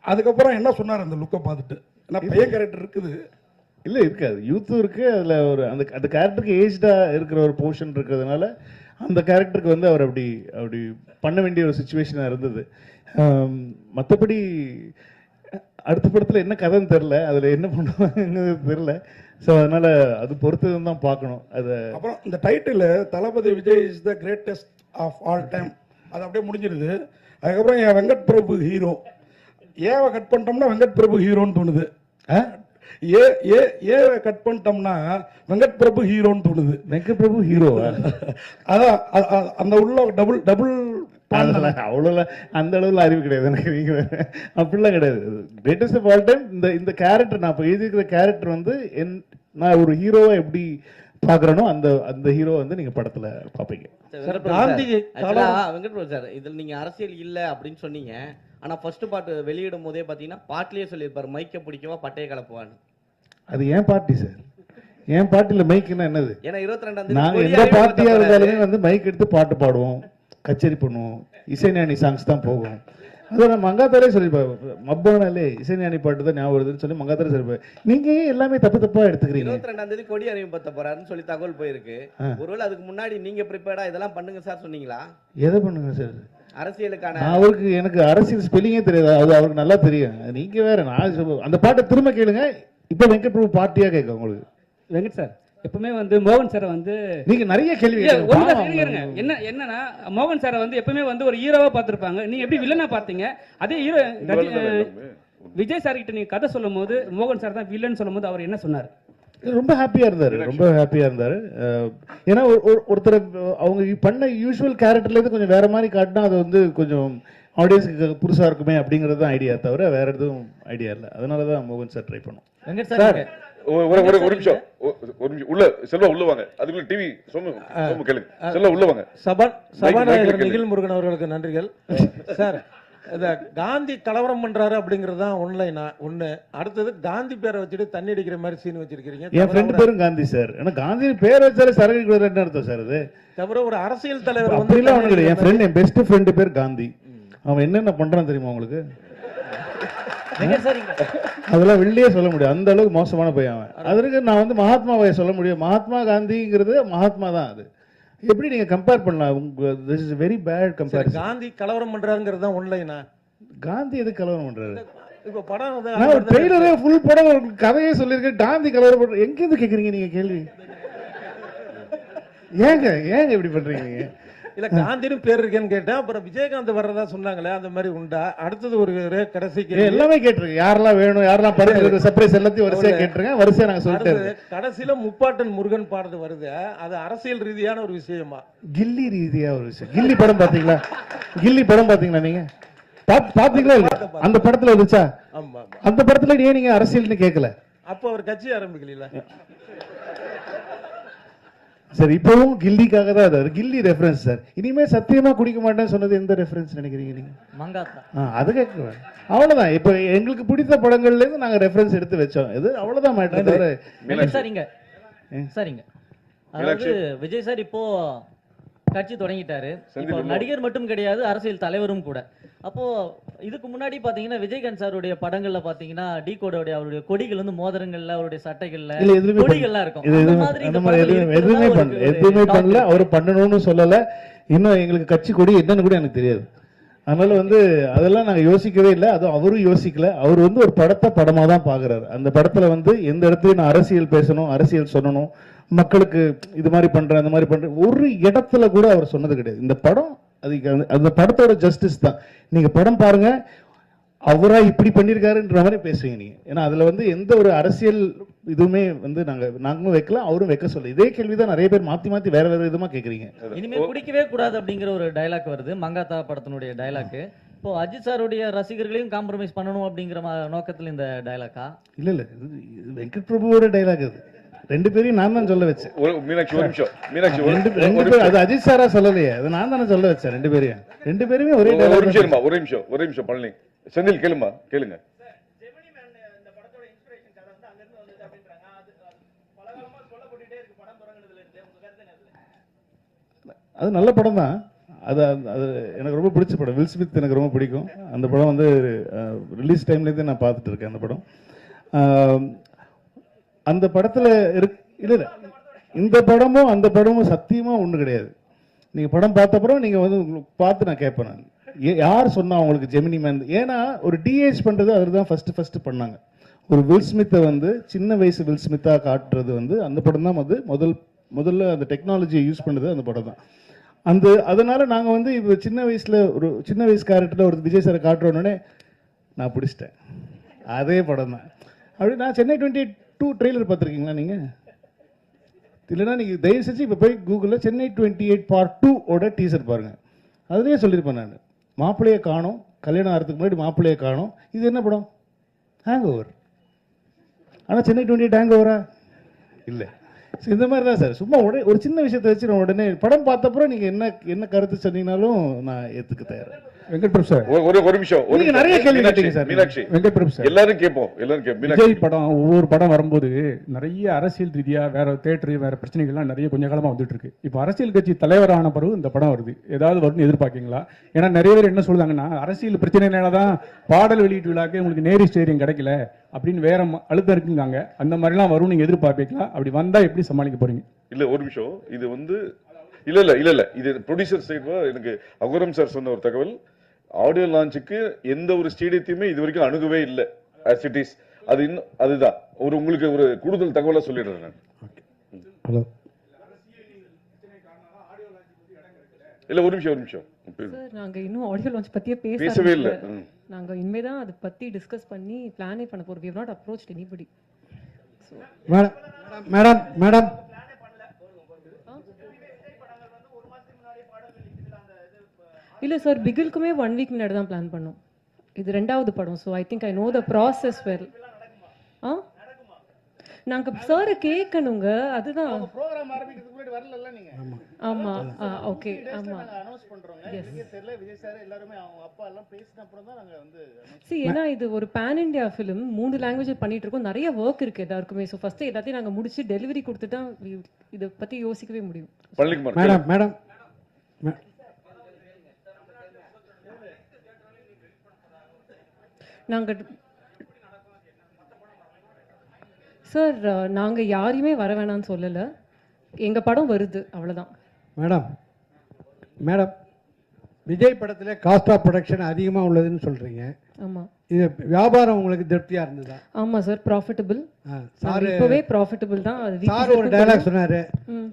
அதுக்கப்புறம் என்ன சொன்னார் அந்த லுக்கை பார்த்துட்டு? ஏன்னா பையன் கேரக்டர் இருக்குது, இல்லை இருக்காது, யூத்தும் இருக்குது. அதில் ஒரு அந்த கேரக்டருக்கு ஏஜ்டாக இருக்கிற ஒரு போர்ஷன் இருக்கிறதுனால அந்த கேரக்டருக்கு வந்து அவர் அப்படி பண்ண வேண்டிய ஒரு சுச்சுவேஷனாக இருந்தது. மற்றபடி அடுத்த படத்தில் என்ன கதைன்னு தெரில, அதில் என்ன பண்ணுவாங்கன்னு தெரில. ஸோ அதனால் அது பொறுத்து தான் பார்க்கணும். அது அப்புறம் இந்த title Thalapathy Vijay is the greatest of all time, அது அப்படியே முடிஞ்சிருது. அதுக்கப்புறம் என் வெங்கட் பிரபு ஹீரோ, ஏவை கட் பண்ணிட்டோம்னா வெங்கட் பிரபு ஹீரோன்னு தோணுது. ஏவை கட் பண்ணிட்டோம்னா வெங்கட் பிரபு ஹீரோன்னு தோணுது. வெங்கட் பிரபு ஹீரோ அதான் அந்த உள்ள டபுள் அவ்வளோ அந்த அளவில் அறிவு கிடையாது எனக்கு. நீங்கள் அப்படிலாம் கிடையாது. கிரேட்டஸ்ட் ஆஃப் ஆல் டைம் இந்த கேரக்டர், நான் இப்போ எழுதியிருக்கிற கேரக்டர் வந்து நான் ஒரு ஹீரோவை எப்படி பார்க்குறேனோ அந்த ஹீரோ வந்து நீங்கள் படத்தில் பார்ப்பீங்க. வெங்கட் பிரபு சார், இதில் நீங்கள் அரசியல் இல்லை அப்படின்னு சொன்னீங்க. ஆனால் ஃபர்ஸ்ட் பாட்டு வெளியிடும் போதே பார்த்தீங்கன்னா பாட்டிலேயே சொல்லியிருப்பார், மைக்கை பிடிக்கவா பட்டையை கலப்புவான்னு. அது ஏன் பார்ட்டி சார், என் பார்ட்டியில் மைக்குன்னா என்னது? ஏன்னா 22ஆம் நாங்கள் எந்த பார்ட்டியாக இருந்தாலுமே வந்து மைக் எடுத்து பாட்டு பாடுவோம், கச்சேரி பண்ணுவோம், இசைஞானி சாங்ஸ் தான் போகும். அதை நான் மங்காத்தாலே சொல்லியிருப்பேன், மப்பானாலே இசைஞானி பாட்டு தான் ஞாபகம் வருதுன்னு சொல்லி மங்காத்தாலே சொல்லியிருப்பேன். நீங்கள் எல்லாமே தப்பாக எடுத்துக்கிறீங்க. 22ஆம் தேதி கொடி அறிமுகப்படுத்த போறாருன்னு சொல்லி தகவல் போயிருக்கு. ஒருவேளை அதுக்கு முன்னாடி நீங்க ப்ரிப்பேர்டா இதெல்லாம் பண்ணுங்க சார் சொன்னீங்களா? எதை பண்ணுங்க சார்? அரசியலுக்கான எனக்கு அரசியல் ஸ்பெல்லிங்கே தெரியாது, அது அவருக்கு நல்லா தெரியும். நீங்க வேற, நான் அந்த பாட்டை திரும்ப கேளுங்க. இப்போ வெங்கட் பிரபு பார்ட்டியா கேட்க உங்களுக்கு. வெங்கட் சார் எப்பவுமே வந்து மோகன் சாரை வந்து நீங்க நிறைய கேள்வி என்னன்னா மோகன் சாரை வந்து எப்பவுமே வந்து ஒரு ஹீரோவா பார்த்திருப்பாங்க. நீங்க எப்படி வில்லனா பார்த்தீங்க? அதே ஹீரோ விஜய் சார் கிட்ட நீங்க கதை சொல்லும் போது மோகன் சார் தான் வில்லன் சொல்லும் போது அவர் என்ன சொன்னார்? ரொம்ப ஹாப்பியா இருந்தாரு. ஏன்னா ஒருத்தர் அவங்க பண்ண யூஸ்வல் கேரக்டர்ல இருந்து கொஞ்சம் வேற மாதிரி காட்டினா அது வந்து கொஞ்சம் ஆடியன்ஸுக்கு புதுசா இருக்குமே அப்படிங்கிறது தான் ஐடியா, தவிர வேற எதுவும் ஐடியா இல்லை. அதனாலதான் மோகன் சார் ட்ரை பண்ணோம். ஒரு நிமிஷம் உள்ள செல்வா உள்ள வாங்க. அதுக்குள்ள டிவி சொன்ன கேளுங்க. செல்வா உள்ள வாங்க. சபாநாயகர் நிகில் முருகன் அவர்களுக்கு நன்றிகள். சார், இந்த காந்தி கலவரம் பண்றாரு அப்படிங்கிறது தான் ஒண்ணு. அடுத்தது காந்தி பேரை வச்சுட்டு தண்ணி அடிக்கிற மாதிரி சீன் வச்சிருக்கீங்க. என் ஃப்ரெண்ட் பேரும் காந்தி சார். ஏன்னா காந்தி பேர் வச்சாலே சரக்கு என்ன அர்த்தம் சார்? அது தவிர ஒரு அரசியல் தலைவர் வந்து என் ஃப்ரெண்ட், என் பெஸ்ட் ஃப்ரெண்டு பேர் காந்தி. அவன் என்னென்ன பண்றான் தெரியுமா உங்களுக்கு? அதெல்லாம் வெளியே சொல்ல முடியும், அந்த அளவுக்கு மோசமான பையன் அவன். அதற்கு நான் வந்து மகாத்மாவை சொல்ல முடியும். மகாத்மா காந்திங்கிறது மகாத்மா தான். அது எப்படி நீங்க கம்பேர் பண்ணலாம்? This is very bad comparison. Gandhi கலவரம் பண்றாருங்கிறது தான் ஒன்லைனா. காந்தி எது கலவரம் பண்றாரு? இப்ப படம் நான் ஒரு ட்ரெய்லரே ஃபுல் படம் ஒரு கதையே சொல்லியிருக்கேன். காந்தி கலவரம் பண்ற எங்க இருந்து கேக்குறீங்க நீங்க கேள்வி? ஏங்க இப்படி பண்றீங்க நீங்க? இல்ல காந்தின்னு பேர் இருக்கேன்னு கேட்டேன். அப்புறம் விஜயகாந்த் வர்றதா சொன்னாங்களே, அந்த மாதிரி உண்டா? அடுத்தது ஒரு கடைசிக்கு எல்லாமே கேட்டிருக்கேன். யாரெல்லாம் வேணும், யாரெல்லாம் படத்துல சர்ப்ரைஸ் எல்லாத்தையும் வரிசையா கேட்டிருக்கேன். வரிசையா நாங்க சொல்லிட்டு கடைசியில முப்பாட்டன் முருகன் பாடுறது வருது. அது அரசியல் ரீதியான ஒரு விஷயமா? கில்லி ரீதியா ஒரு விஷயம். கில்லி படம் பாத்தீங்களா நீங்க? பாத்தீங்களா இல்ல? அந்த படத்துல வந்துச்சா? அந்த படத்துல ஏன் நீங்க அரசியல்னு கேட்கல? அப்ப அவர் கட்சி ஆரம்பிக்கல. சார் இப்பவும் கில்லிக்காக தான் அது. கில்லி ரெஃபரன்ஸ் சார். இனிமே சத்தியமா குடிக்க மாட்டேன்னு சொன்னது எந்த ரெஃபரன்ஸ் நினைக்கிறீங்க நீங்க? அது கேட்க அவ்வளவுதான். இப்ப எங்களுக்கு பிடித்த படங்கள்ல இருந்து நாங்க ரெஃபரன்ஸ் எடுத்து வச்சோம். இது அவ்வளவுதான் மேட்டர். சரிங்க. அதாவது விஜய் சார் இப்போ கட்சி தொடங்கிட்டாரு. இப்போ நடிகர் மட்டும் கிடையாது, அரசியல் தலைவரும் கூட. அப்போ இதுக்கு முன்னாடி பாத்தீங்கன்னா விஜயகாந்த் சாருடைய படங்கள்ல பாத்தீங்கன்னா டி கோடோடைய அவருடைய கொடிகள் வந்து மோதிரங்கள்ல, அவருடைய சட்டைகள்ல கொடிகள்லாம் இருக்கும். எதுவுமே பண்ணல. அவரு பண்ணணும்னு சொல்லல. இன்னும் எங்களுக்கு கட்சி கொடி என்னன்னு கூட எனக்கு தெரியாது. அதனால வந்து அதெல்லாம் நாங்க யோசிக்கவே இல்லை. அதுவும் அவரும் யோசிக்கல. அவர் வந்து ஒரு படத்தை படமா தான் பாக்குறாரு. அந்த படத்துல வந்து எந்த இடத்துலயும் நான் அரசியல் பேசணும், அரசியல் சொல்லணும், மக்களுக்கு இது மாதிரி பண்றேன், அந்த மாதிரி பண்றேன், ஒரு இடத்துல கூட அவர் சொன்னது கிடையாது. இந்த படம் அது அந்த படத்தோட ஜஸ்டிஸ் தான். நீங்க படம் பாருங்க, அவரா இப்படி பண்ணியிருக்காருன்ற மாதிரி பேசுவீங்க நீங்க. ஏன்னா அதுல வந்து எந்த ஒரு அரசியல் இதுவுமே வந்து நாங்களும் வைக்கல, அவரும் வைக்க சொல்ல. இதே கேள்விதான் நிறைய பேர் மாத்தி மாத்தி வேற வேற விதமா கேக்குறீங்க. இனிமே குடிக்கவே கூடாது அப்படிங்கிற ஒரு டயலாக் வருது, மங்காத்தா படத்தினுடைய டயலாக். இப்போ அஜித் சாருடைய ரசிகர்களையும் காம்ப்ரமைஸ் பண்ணணும் அப்படிங்கிற நோக்கத்தில் இந்த டயலாக்கா? இல்ல இல்ல, இது வெங்கட் பிரபுவோட டைலாக். அது ரெண்டு பேரையும் நான் தான் சொல்ல வச்சேன். மீனாட்சி ஒரு நிமிஷம், மீனாட்சி ரெண்டு பேரும் அது அஜித் சாரா சொல்லலையே, அது நான் தானே சொல்ல வச்சேன். ரெண்டு பேருமே ஒரே டைலாக். ஒரு நிமிஷம் பழனி செந்தில் கேளுங்க. அது நல்ல படம் தான். அது எனக்கு ரொம்ப பிடிச்ச படம். வில் ஸ்மித் எனக்கு ரொம்ப பிடிக்கும். அந்த படம் வந்து ரிலீஸ் டைம்லேருந்தே நான் பார்த்துட்டு இருக்கேன் அந்த படம். அந்த படத்தில் இல்லை இந்த படமும் அந்த படமும் சத்தியமாக ஒன்றும் கிடையாது. நீங்கள் படம் பார்த்த அப்புறம் நீங்கள் வந்து பார்த்து நான் கேட்பேன். நான் யார் சொன்னா உங்களுக்கு ஜெமினி மேன்? ஏன்னா ஒரு டிஏஜ் பண்ணுறது அவர் தான் ஃபஸ்ட்டு பண்ணாங்க. ஒரு வில் ஸ்மித்தை வந்து சின்ன வயசு வில் ஸ்மித்தாக காட்டுறது வந்து அந்த படம் தான் வந்து முதல்ல அந்த டெக்னாலஜியை யூஸ் பண்ணது அந்த படம் தான். அதனால நாங்கள் வந்து இப்போ சின்ன வயசு கேரக்டரில் ஒரு விஜய் சாரை காட்டுறோன்னே நான் பிடிச்சிட்டேன். அதே படம் தான். அப்படி நான் சென்னை 22 ட்ரெய்லர் பார்த்துருக்கீங்களா நீங்கள்? இல்லைன்னா நீங்கள் தயவு செஞ்சு இப்போ போய் கூகுளில் சென்னை 28 Part 2 டீசர் பாருங்கள். அதுலேயே சொல்லியிருப்பேன் நான், மாப்பிள்ளையை காணோம், கல்யாணம் ஆகிறதுக்கு முன்னாடி மாப்பிள்ளையை காணோம். இது என்ன படம்? Hang over. ஆனால் சென்னை 28 ஹேங் ஓவரா? இல்லை. இந்த மாதிரி தான் சார். சும்மா ஒரு சின்ன விஷயத்தை வச்சு உடனே படம் பார்த்தப்பறம் நீங்கள் என்ன கருத்து சொன்னீங்கனாலும் நான் ஏற்றுக்க தயார். வெங்கட் பிரபு சார், ஒரு நிமிஷம். நீங்க நிறைய கேள்வி கேட்டீங்க சார். மீனாட்சி, வெங்கட் பிரபு சார், எல்லாரும் கேட்போம். விஜய் படம் ஒவ்வொரு படம் வரும்போது நிறைய அரசியல் ரீதியா வேற தேட்டரு வேற பிரச்சனைகள்லாம் நிறைய கொஞ்ச காலமா வந்துட்டு இருக்கு. இப்போ அரசியல் கட்சி தலைவரான பிறகு இந்த படம் வருது, ஏதாவது வரும்னு எதிர்பார்க்கீங்களா? ஏன்னா நிறைய பேர் என்ன சொல்றாங்கன்னா, அரசியல் பிரச்சனைனாலதான் பாடல் வெளியீட்டு விழாக்கு உங்களுக்கு நேரி ஸ்டேடியம் கிடைக்கல அப்படின்னு வேற அழுத்தம் இருக்குங்காங்க. அந்த மாதிரிலாம் வரும் நீங்க எதிர்பார்ப்பீங்களா? அப்படி வந்தா எப்படி சமாளிக்க போறீங்க? இல்ல ஒரு நிமிஷம். இது வந்து இல்ல இது ப்ரொடியூசர் சைடு எனக்கு அகுரம் சார் சொன்ன ஒரு தகவல். ஆடியோ லான்ச்சுக்கு எந்த ஒரு ஸ்டேடியத்தையுமே இது வரைக்கும் அணுகவே இல்லை. அதுதான் உங்களுக்கு ஒரு கூடுதல் தகவலா சொல்லிடுறேன் நான். ஹலோ, இல்ல ஒரு நிமிஷம் சார், நாங்க இன்னும் ஆடியோ லான்ச் பத்தியே பேசவே இல்லை. நாங்க இனிமே தான் அதை பத்தி டிஸ்கஸ் பண்ணி பிளானே பண்ண போறோம். we have not approached anybody. Madam இல்ல சார், பிகிலுக்குமே 1 வீக் முன்னாடி தான் பிளான் பண்ணோம். இது 2வது படம். So I think I know the process well. நாங்க சாரை கேட்கணுங்க, அதுதான். ப்ரோகிராம் ஆரம்பிக்கிறதுக்கு முன்னாடி வரல நீங்க? ஆமா, ஓகே, ஆமா. அனௌன்ஸ் பண்றோங்க. நீங்க தெரியல, விஜய் சார் எல்லாரும் அவங்க அப்பா எல்லாம் பேசின அப்புறம் தான் நாங்க வந்து ஏன்னா இது ஒரு பேன் இண்டியா ஃபிலிம், 3 லாங்குவேஜ் பண்ணிட்டு இருக்கோம். நிறைய ஒர்க் இருக்கு எல்லாருக்குமே. ஸோ ஃபர்ஸ்ட் எல்லாத்தையும் நாங்க முடிச்சு டெலிவரி கொடுத்துட்டா இதை பத்தி யோசிக்கவே முடியும். மேடம் நாங்க சார், நாங்க யாரையுமே வர வேணாம்னு சொல்லல. எங்க படம் வருது, அவ்வளவுதான். மேடம் விஜய் படத்துல காஸ்ட் ஆஃப் ப்ரொடக்ஷன் அதிகமா உள்ளதுன்னு சொல்றீங்க. ஆமா. இது வியாபாரம் உங்களுக்கு திருப்தியா இருந்ததா? ஆமா சார், ப்ராஃபிட்டபிள். சார் இப்பவே ப்ராஃபிட்டபிள் தான். சார் ஒரு டயலாக் சொன்னாரு,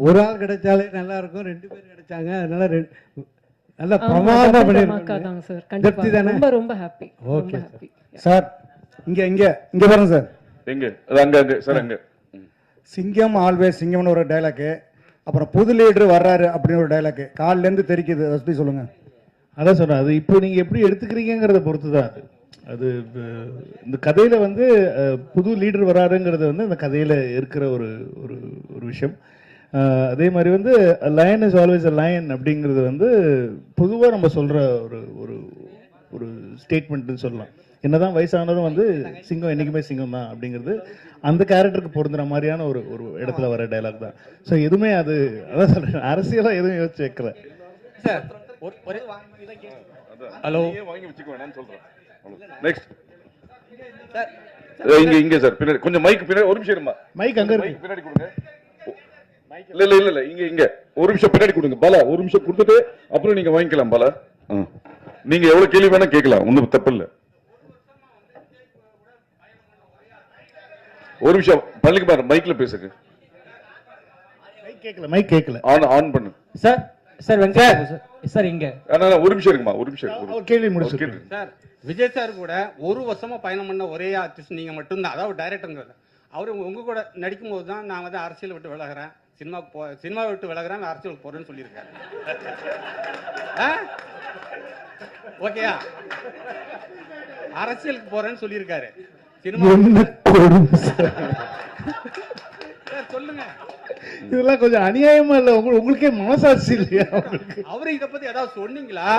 ஒரு ஆள் கிடைச்சாலே நல்லா இருக்கும், 2 பேர் கிடைச்சாங்க, அதனால நல்ல பிரமாதமா பண்ணிருக்காங்க சார். கண்டிப்பா ரொம்ப ரொம்ப ஹாப்பி. Okay sir. இங்க பாருங்க சார். அங்க சார், அங்க சிங்கம் ஆல்வேஸ் சிங்கம்னு ஒரு டைலாக், அப்புறம் புது லீடர் வர்றாரு அப்படின்னு ஒரு டைலாக் கால்ல இருந்து தெரிக்குது. அதை பத்தி சொல்லுங்க. அதான் சொன்னேன், அது இப்போ நீங்க எப்படி எடுத்துக்கிறீங்கிறத பொறுத்து தான். அது இந்த கதையில வந்து புது லீடர் வராருங்கிறது வந்து அந்த கதையில இருக்கிற ஒரு விஷயம். அதே மாதிரி வந்து line is always a lion அப்படிங்கிறது வந்து பொதுவாக நம்ம சொல்ற ஒரு ஸ்டேட்மெண்ட்னு சொல்லலாம். என்னதான் வயசானதும் வந்து சிங்கம் என்னைக்குமே சிங்கம் தான் அப்படிங்கிறது அந்த கேரக்டருக்கு பொருந்துற மாதிரியான ஒரு இடத்துல வர டைலாக் தான். ஸோ எதுவுமே அதான் சொல்றேன், அரசியலாக எதுவும் யோசிச்சு வைக்கல. ஹலோ, வாங்கி வச்சுக்க வேணாம்னு சொல்றேன். நெக்ஸ்ட் இங்க சார், பின்னாடி கொஞ்சம் மைக் பின்னாடி ஒரு நிமிஷம் இருமா. மைக் அங்க இருக்கு, பின்னாடி கொடுங்க. இல்ல இங்க ஒரு நிமிஷம் பின்னாடி கொடுங்க. பாலா ஒரு நிமிஷம் கொடுத்துட்டு அப்புறம் நீங்க வாங்கிக்கலாம். பாலா, நீங்க எவ்வளவு கேள்வி வேணா கேட்கலாம், ஒன்றும் தப்பு இல்லை. ஒரு நிமிஷம் பள்ளிக்கு பாரு, மைக்ல பேசுங்க. மைக் கேட்கல. ஆன் பண்ணு சார். சார் வெங்கட் சார் இங்க ஒரு நிமிஷம் இருக்குமா, ஒரு நிமிஷம் கேள்வி முடிச்சு. சார் விஜய் சார் கூட ஒரு வருஷமா பயணம் பண்ண ஒரே ஆர்டிஸ்ட் நீங்க மட்டும்தான், அதாவது டைரக்டருங்கிறது. அவர் உங்க கூட நடிக்கும் போது தான் நான் வந்து அரசியல் விட்டு விலகிறேன், சினிமா விட்டு விலகிறேன், அரசியல் போறேன்னு சொல்லியிருக்காரு. ஓகேயா, அரசியலுக்கு போறேன்னு சொல்லியிருக்காரு. சொல்லுங்க, இதெல்லாம் கொஞ்சம் அநியாயமா இல்ல? உங்களுக்கே மனசாட்சி இல்லையா? அவரு இத பத்தி ஏதாவது சொன்னீங்களா?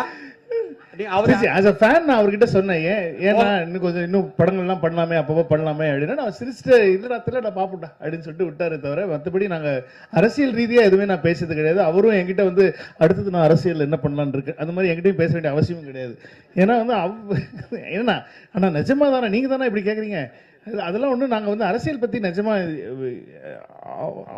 நான் அவர்கிட்ட சொன்னேன், ஏன்னா இன்னும் படங்கள் எல்லாம் பண்ணலாமே, அப்பப்போ பண்ணலாமே அப்படின்னா நான் சிரிச்சுட்டு இல்ல நான் பாப்புட்டா அப்படின்னு சொல்லிட்டு விட்டாரு தவிர, மற்றபடி நாங்க அரசியல் ரீதியா எதுவுமே நான் பேசுறது கிடையாது. அவரும் என்கிட்ட வந்து அடுத்தது நான் அரசியல் என்ன பண்ணலான்னு இருக்கு அந்த மாதிரி என்கிட்டயும் பேச வேண்டிய அவசியமும் கிடையாது. ஏன்னா வந்து என்ன ஆனா நிஜமா தானே நீங்க தானே இப்படி கேக்குறீங்க? அதெல்லாம் ஒண்ணு, நாங்க வந்து அரசியல் பத்தி நிஜமா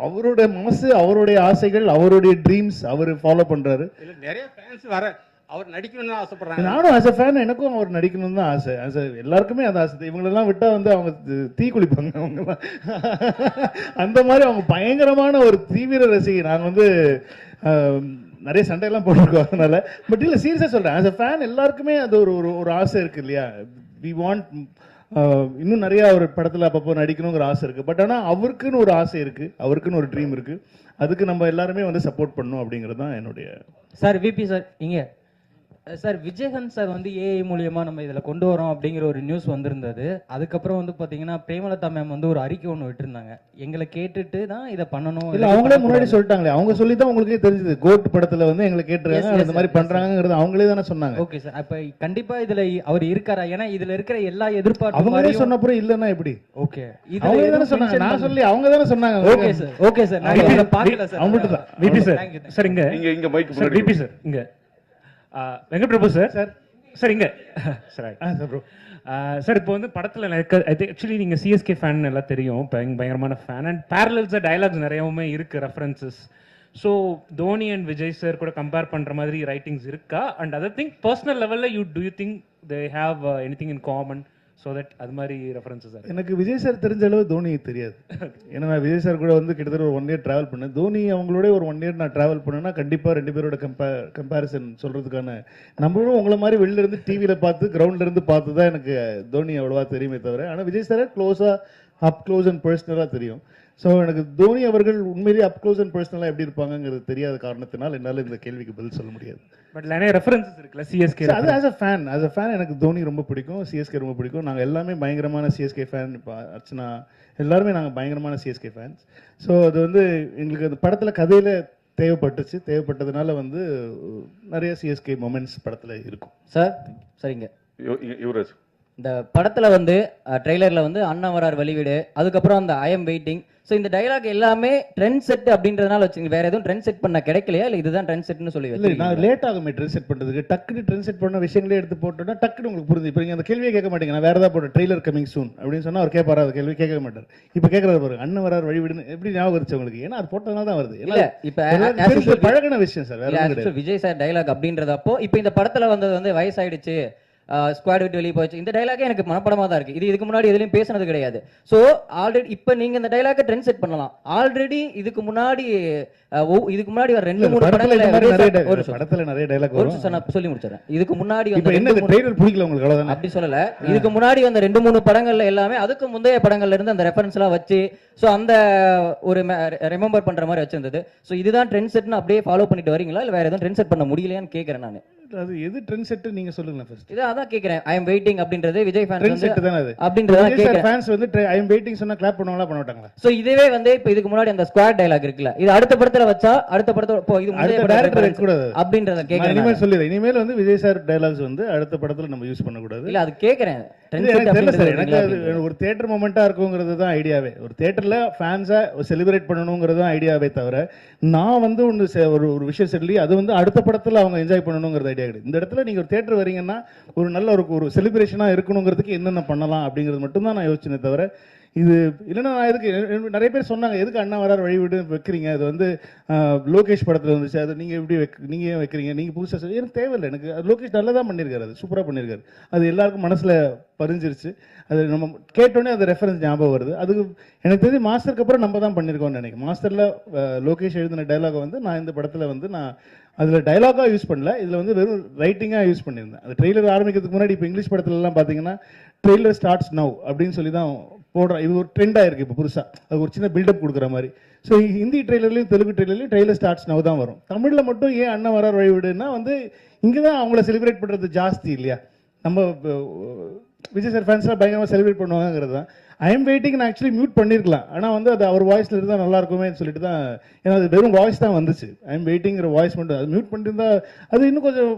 அவருடைய மனசு, அவருடைய ஆசைகள், அவருடைய ட்ரீம்ஸ் அவர் ஃபாலோ பண்றாரு. நிறைய ஃபேன்ஸ் வர அவர் நடிக்கணும்னு ஆசைப்படுறாங்க. நானும் ஆஸ் அ ஃபேன் எனக்கும் அவர் நடிக்கணும்னு தான் ஆசை. எல்லாருக்குமே அந்த ஆசை. இவங்களெல்லாம் விட்டா வந்து அவங்க தீ குளிப்பாங்க அவங்க அந்த மாதிரி அவங்க பயங்கரமான ஒரு தீவிர ரசிகை. நாங்கள் வந்து நிறைய சண்டையெல்லாம் போட்டிருக்கோம் அதனால. பட் இல்லை, சீரியஸாக சொல்கிறேன், ஆஸ் அ ஃபேன் எல்லாருக்குமே அது ஒரு ஆசை இருக்கு இல்லையா? வி வாண்ட் இன்னும் நிறைய ஒரு படத்தில் அப்பப்போ நடிக்கணுங்கிற ஆசை இருக்கு. பட் ஆனால் அவருக்குன்னு ஒரு ஆசை இருக்கு, அவருக்குன்னு ஒரு ட்ரீம் இருக்கு. அதுக்கு நம்ம எல்லாருமே வந்து சப்போர்ட் பண்ணணும் அப்படிங்கிறது தான் என்னுடைய. சார் விபி சார் இங்கே சார் விஜயகாந்த் சார் வந்து ஏஐ மூலியமா நம்ம இதில் கொண்டு வரோம் அப்படிங்கிற ஒரு நியூஸ் வந்திருந்தது. அதுக்கப்புறம் வந்து பார்த்தீங்கன்னா பிரேமலதா மேம் வந்து ஒரு அறிக்கை ஒன்று விட்டுருந்தாங்க, எங்களை கேட்டுட்டு தான் இதை பண்ணணும். இல்லை, அவங்களே முன்னாடி சொல்லிட்டாங்களே, அவங்க சொல்லி தான் உங்களுக்கே தெரிஞ்சது. கோட் படத்தில் வந்து எங்களை கேட்டுருக்காங்க, இந்த மாதிரி பண்றாங்கிறது அவங்களே தானே சொன்னாங்க. ஓகே சார், அப்போ கண்டிப்பா இதில் அவர் இருக்காரா? ஏன்னா இதில் இருக்கிற எல்லா எதிர்பார்ப்பு அவங்களே சொன்னப்புறம் இல்லைன்னா எப்படி? ஓகே, அவங்க தானே சொன்னாங்க, நான் சொல்லி அவங்க தானே சொன்னாங்க. ஓகே சார், ஓகே சார், நான் பார்க்கல சார். அவங்கள்ட்ட தான் விபி சார். சார் இங்க மைக் சார் விபி சார் இங்க வெங்கட் பிரபு சார். சார் இங்க சார் இப்போ வந்து படத்தில் ஆக்சுவலி நீங்கள் சிஎஸ்கே ஃபேன் எல்லாம் தெரியும், பயங்கரமான ஃபேன். அண்ட் பேரலல்ஸாக டயலாக்ஸ் நிறையவுமே இருக்கு, references. So Dhoni and Vijay sir கூட கம்பேர் பண்ணுற மாதிரி ரைட்டிங்ஸ் இருக்கா? அண்ட் அதர் திங் பர்சனல் லெவலில் to you think they have anything in common? So that அது மாதிரி ரெஃபரன்சஸ். எனக்கு விஜய் சார் தெரிஞ்ச அளவு தோனி தெரியாது. ஏன்னா நான் விஜய் சார் கூட வந்து கிட்டத்தட்ட ஒரு 1 year ட்ராவல் பண்ணேன். தோனி அவங்களோட ஒரு 1 year நான் ட்ராவல் பண்ணேன்னா கண்டிப்பாக 2 பேரோட கம்பேரிசன் சொல்கிறதுக்கான, நம்மளும் உங்களை மாதிரி வெளில இருந்து டிவியில் பார்த்து கிரவுண்டில் இருந்து பார்த்து தான் எனக்கு தோனி அவ்வளோவா தெரியுமே தவிர, ஆனால் விஜய் சாரை க்ளோஸாக அப் க்ளோஸ் அண்ட் பர்சனலாக தெரியும். ஸோ எனக்கு தோனி அவர்கள் உண்மையிலேயே அப் க்ளோஸ் அண்ட் பர்சனலாக எப்படி இருப்பாங்கிறது தெரியாத காரணத்தினால் என்னால் இந்த கேள்விக்கு பதில் சொல்ல முடியாது. பட் நிறைய ரெஃபரன்சஸ் இருக்குல்ல சிஎஸ்கே. அது ஆஸ் அ ஃபேன் எனக்கு தோனி ரொம்ப பிடிக்கும், சிஎஸ்கே ரொம்ப பிடிக்கும். நாங்கள் எல்லாமே பயங்கரமான சிஎஸ்கே ஃபேன். இப்போ அர்ச்சனா எல்லாருமே நாங்கள் பயங்கரமான சிஎஸ்கே ஃபேன்ஸ். ஸோ அது வந்து எங்களுக்கு அந்த படத்தில் கதையில் தேவைப்பட்டதுனால வந்து நிறைய சிஎஸ்கே மொமெண்ட்ஸ் படத்தில் இருக்கும். சார் சரிங்க, யுவராஜ் இந்த படத்தில் வந்து ட்ரெய்லரில் வந்து அண்ணா வரார் வெளிவிடு, அதுக்கப்புறம் அந்த ஐ எம் வெயிட்டிங். ஸோ இந்த டைலாக் எல்லாமே ட்ரெண்ட் செட் அப்படின்றதுனால வச்சுங்க, வேற எதுவும் ட்ரெண்ட் செட் பண்ண கிடைக்கலையா? இல்லை இதுதான் ட்ரெண்ட் செட்னு சொல்லி இல்லை, நான் லேட் ஆகுமே ட்ரெண்ட் செட் பண்ணுறதுக்கு. டக்குனு ட்ரெண்ட் செட் பண்ண விஷயங்களே எடுத்து போட்டோன்னா டக்குனு உங்களுக்கு புரிஞ்சு. இப்போ நீங்கள் அந்த கேள்வியே கேட்க மாட்டீங்க, நான் வேறு ஏதாவது போட்டேன் ட்ரெய்லர் கமிங் சூன் அப்படின்னு சொன்னால் அவர் கேட்பாரா? அது கேள்வி கேட்க மாட்டார். இப்போ கேட்குறாரு பாருங்க, அண்ணன் வரார் வழிவிடுன்னு எப்படி ஞாபகம் இருந்துச்சு உங்களுக்கு? ஏன்னா அது போட்டதுனால தான் வருது. இல்லை இப்போ பழகின விஷயம் சார். விஜய் சார் டைலாக் அப்படின்றதப்போ இப்போ இந்த படத்தில் வந்தது வந்து வயசாயிடுச்சு, ஸ்குவாட் விட்டு வெளியே போச்சு, இந்த டைலாக்கே எனக்கு மனப்படமா தான் இருக்கு. இது இதுக்கு முன்னாடி எதுலையும் பேசினது கிடையாது. ஸோ ஆல்ரெடி இப்போ நீங்க இந்த டைலாக்கை ட்ரெண்ட் செட் பண்ணலாம். ஆல்ரெடி இதுக்கு முன்னாடி ஒரு 2-3 படத்துல நிறைய டைலாக் வரும். நான் சொல்லி முடிச்சிடறேன். இதுக்கு முன்னாடி பிடிக்கல உங்களுக்கு அப்படி சொல்லல. இதுக்கு முன்னாடி வந்த 2-3 படங்கள்ல எல்லாமே அதுக்கு முந்தைய படங்கள்ல இருந்து அந்த ரெஃபரன்ஸ் எல்லாம் வச்சு ஸோ அந்த ஒரு ரிமெம்பர் பண்ற மாதிரி வச்சிருந்தது. ஸோ இதுதான் ட்ரெண்ட் செட்னு அப்படியே ஃபாலோ பண்ணிட்டு வரீங்களா, இல்லை வேற எதுவும் ட்ரெண்ட் செட் பண்ண முடியலையான்னு கேட்கறேன் நான். அது எது ட்ரெண்ட் செட் நீங்க சொல்லுங்க ஃபர்ஸ்ட். இது அதான் கேக்குறேன். ஐ அம் வெயிட்டிங் அப்படின்றது விஜய் ஃபேன்ஸ் ட்ரெண்ட் செட் தான அது அப்படின்றத கேக்குறேன். ஃபேன்ஸ் வந்து ஐ அம் வெயிட்டிங் சொன்னா கிளாப் பண்ணுவாங்களா பண்ண மாட்டாங்களா? சோ இதுவே வந்து இப்போ இதுக்கு முன்னாடி அந்த ஸ்குவாட் டயலாக் இருக்குல, இது அடுத்த படத்துல வச்சா அடுத்த படத்தோட போ இது முந்தைய டைரக்டர் வைக்க கூடாது அப்படின்றத கேக்குறேன். இனிமேல் சொல்லிடுறேன், இனிமேல் வந்து விஜய் சார் டயலாக்ஸ் வந்து அடுத்த படத்துல நம்ம யூஸ் பண்ண கூடாது. இல்ல அது கேக்குறேன். எனக்கு ஒரு தியேட்டர் மொமெண்டா இருக்குங்கிறது தான் ஐடியாவே. ஒரு தியேட்டர்ல ஃபேன்ஸை செலிப்ரேட் பண்ணணுங்கிறது தான் ஐடியாவே தவிர, நான் வந்து ஒரு விஷயம் சொல்லி அது வந்து அடுத்த படத்துல அவங்க என்ஜாய் பண்ணணுங்கிறது ஐடியா கிடையாது. இந்த இடத்துல நீங்க ஒரு தியேட்டர் வரீங்கன்னா ஒரு நல்ல ஒரு செலிப்ரேஷனா இருக்கணுங்கிறதுக்கு என்னென்ன பண்ணலாம் அப்படிங்கிறது மட்டும் தான் நான் யோசிச்சேனே தவிர, இது இல்லைன்னா நான் எதுக்கு நிறைய பேர் சொன்னாங்க எதுக்கு அண்ணா வரார் வழி விடு வைக்கிறீங்க, அது வந்து லோகேஷ் படத்தில் வந்துச்சு, அது நீங்கள் எப்படி நீங்கள் ஏன் வைக்கிறீங்க, நீங்கள் புதுசாக எனக்கு தேவையில்லை, எனக்கு அது லோகேஷ் நல்லா தான் பண்ணியிருக்காரு, அது சூப்பராக பண்ணியிருக்காரு, அது எல்லாருக்கும் மனசில் பதிஞ்சிருச்சு, அது நம்ம கேட்டோன்னே அந்த ரெஃபரன்ஸ் ஞாபகம் வருது. அதுக்கு எனக்கு தெரிஞ்சு மாஸ்டருக்கு அப்புறம் நம்ம தான் பண்ணியிருக்கோம்னு நினைக்கிறேன். மாஸ்டரில் லோகேஷ் எழுதின டைலாகை வந்து நான் இந்த படத்தில் வந்து நான் அதில் டைலாகாக யூஸ் பண்ணல, இதில் வந்து வெறும் ரைட்டிங்காக யூஸ் பண்ணியிருந்தேன். அது ட்ரெய்லர் ஆரம்பிக்கிறதுக்கு முன்னாடி இப்போ இங்கிலீஷ் படத்துலலாம் பார்த்தீங்கன்னா ட்ரெய்லர் ஸ்டார்ட்ஸ் நவ் அப்படின்னு சொல்லி தான் போடுறோம். இது ஒரு ட்ரெண்டாக இருக்குது இப்போ புதுசாக, அது ஒரு சின்ன பில்டப் கொடுக்குற மாதிரி. ஸோ ஹிந்தி ட்ரெய்லர்லையும் தெலுங்கு ட்ரெய்லர்லையும் ட்ரெய்லர் ஸ்டார்ட்ஸ் நவ் தான் வரும். தமிழில் மட்டும் ஏன் அண்ணன் வரார் வழிவிடுன்னா வந்து இங்கே தான் அவங்கள செலிப்ரேட் பண்ணுறது ஜாஸ்தி இல்லையா. நம்ம விஜய் சார் ஃபேன்ஸ்லாம் பயங்கரமாக செலிப்ரேட் பண்ணுவாங்கிறது தான். ஐ எம் வெயிட்டிங் நான் ஆக்சுவலி மியூட் பண்ணியிருக்கலாம், ஆனால் வந்து அது அவர் வாய்ஸில் இருந்தால் நல்லா இருக்குமே சொல்லிட்டு தான், ஏன்னா அது வெறும் வாய்ஸ் தான் வந்துச்சு. ஐ எம் வெயிட்டிங்கிற வாய்ஸ் மட்டும், அது மியூட் பண்ணியிருந்தா அது இன்னும் கொஞ்சம்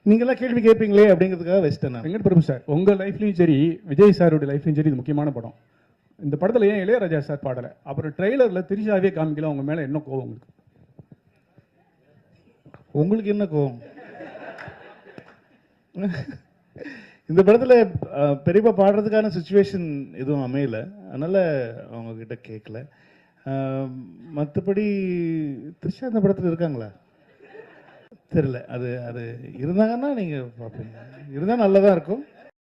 நீங்களாம் கேள்வி கேட்பீங்களே அப்படிங்கிறதுக்காக வச்சிட்டேன் நான். வெங்கட் பிரபு சார் உங்கள் லைஃப்லையும் சரி விஜய் சாரோட லைஃப்லையும் சரி இது முக்கியமான படம். இந்த படத்தில் ஏன் இளையராஜா சார் பாடலை, அப்புறம் ட்ரெய்லரில் திரிஷாவே காமிக்கல, உங்கள் மேலே என்ன கோவம் உங்களுக்கு? உங்களுக்கு என்ன கோவம்? இந்த படத்தில் பெரியப்பா பாடுறதுக்கான சுச்சுவேஷன் எதுவும் அமையல, அதனால் அவங்கக்கிட்ட கேட்கல. மற்றபடி த்ரிஷா இந்த படத்தில் இருக்காங்களா தெரியல, அது அது இருந்தாங்கன்னா நீங்கள் பார்ப்பீங்க, இருந்தால் நல்லதாக இருக்கும்.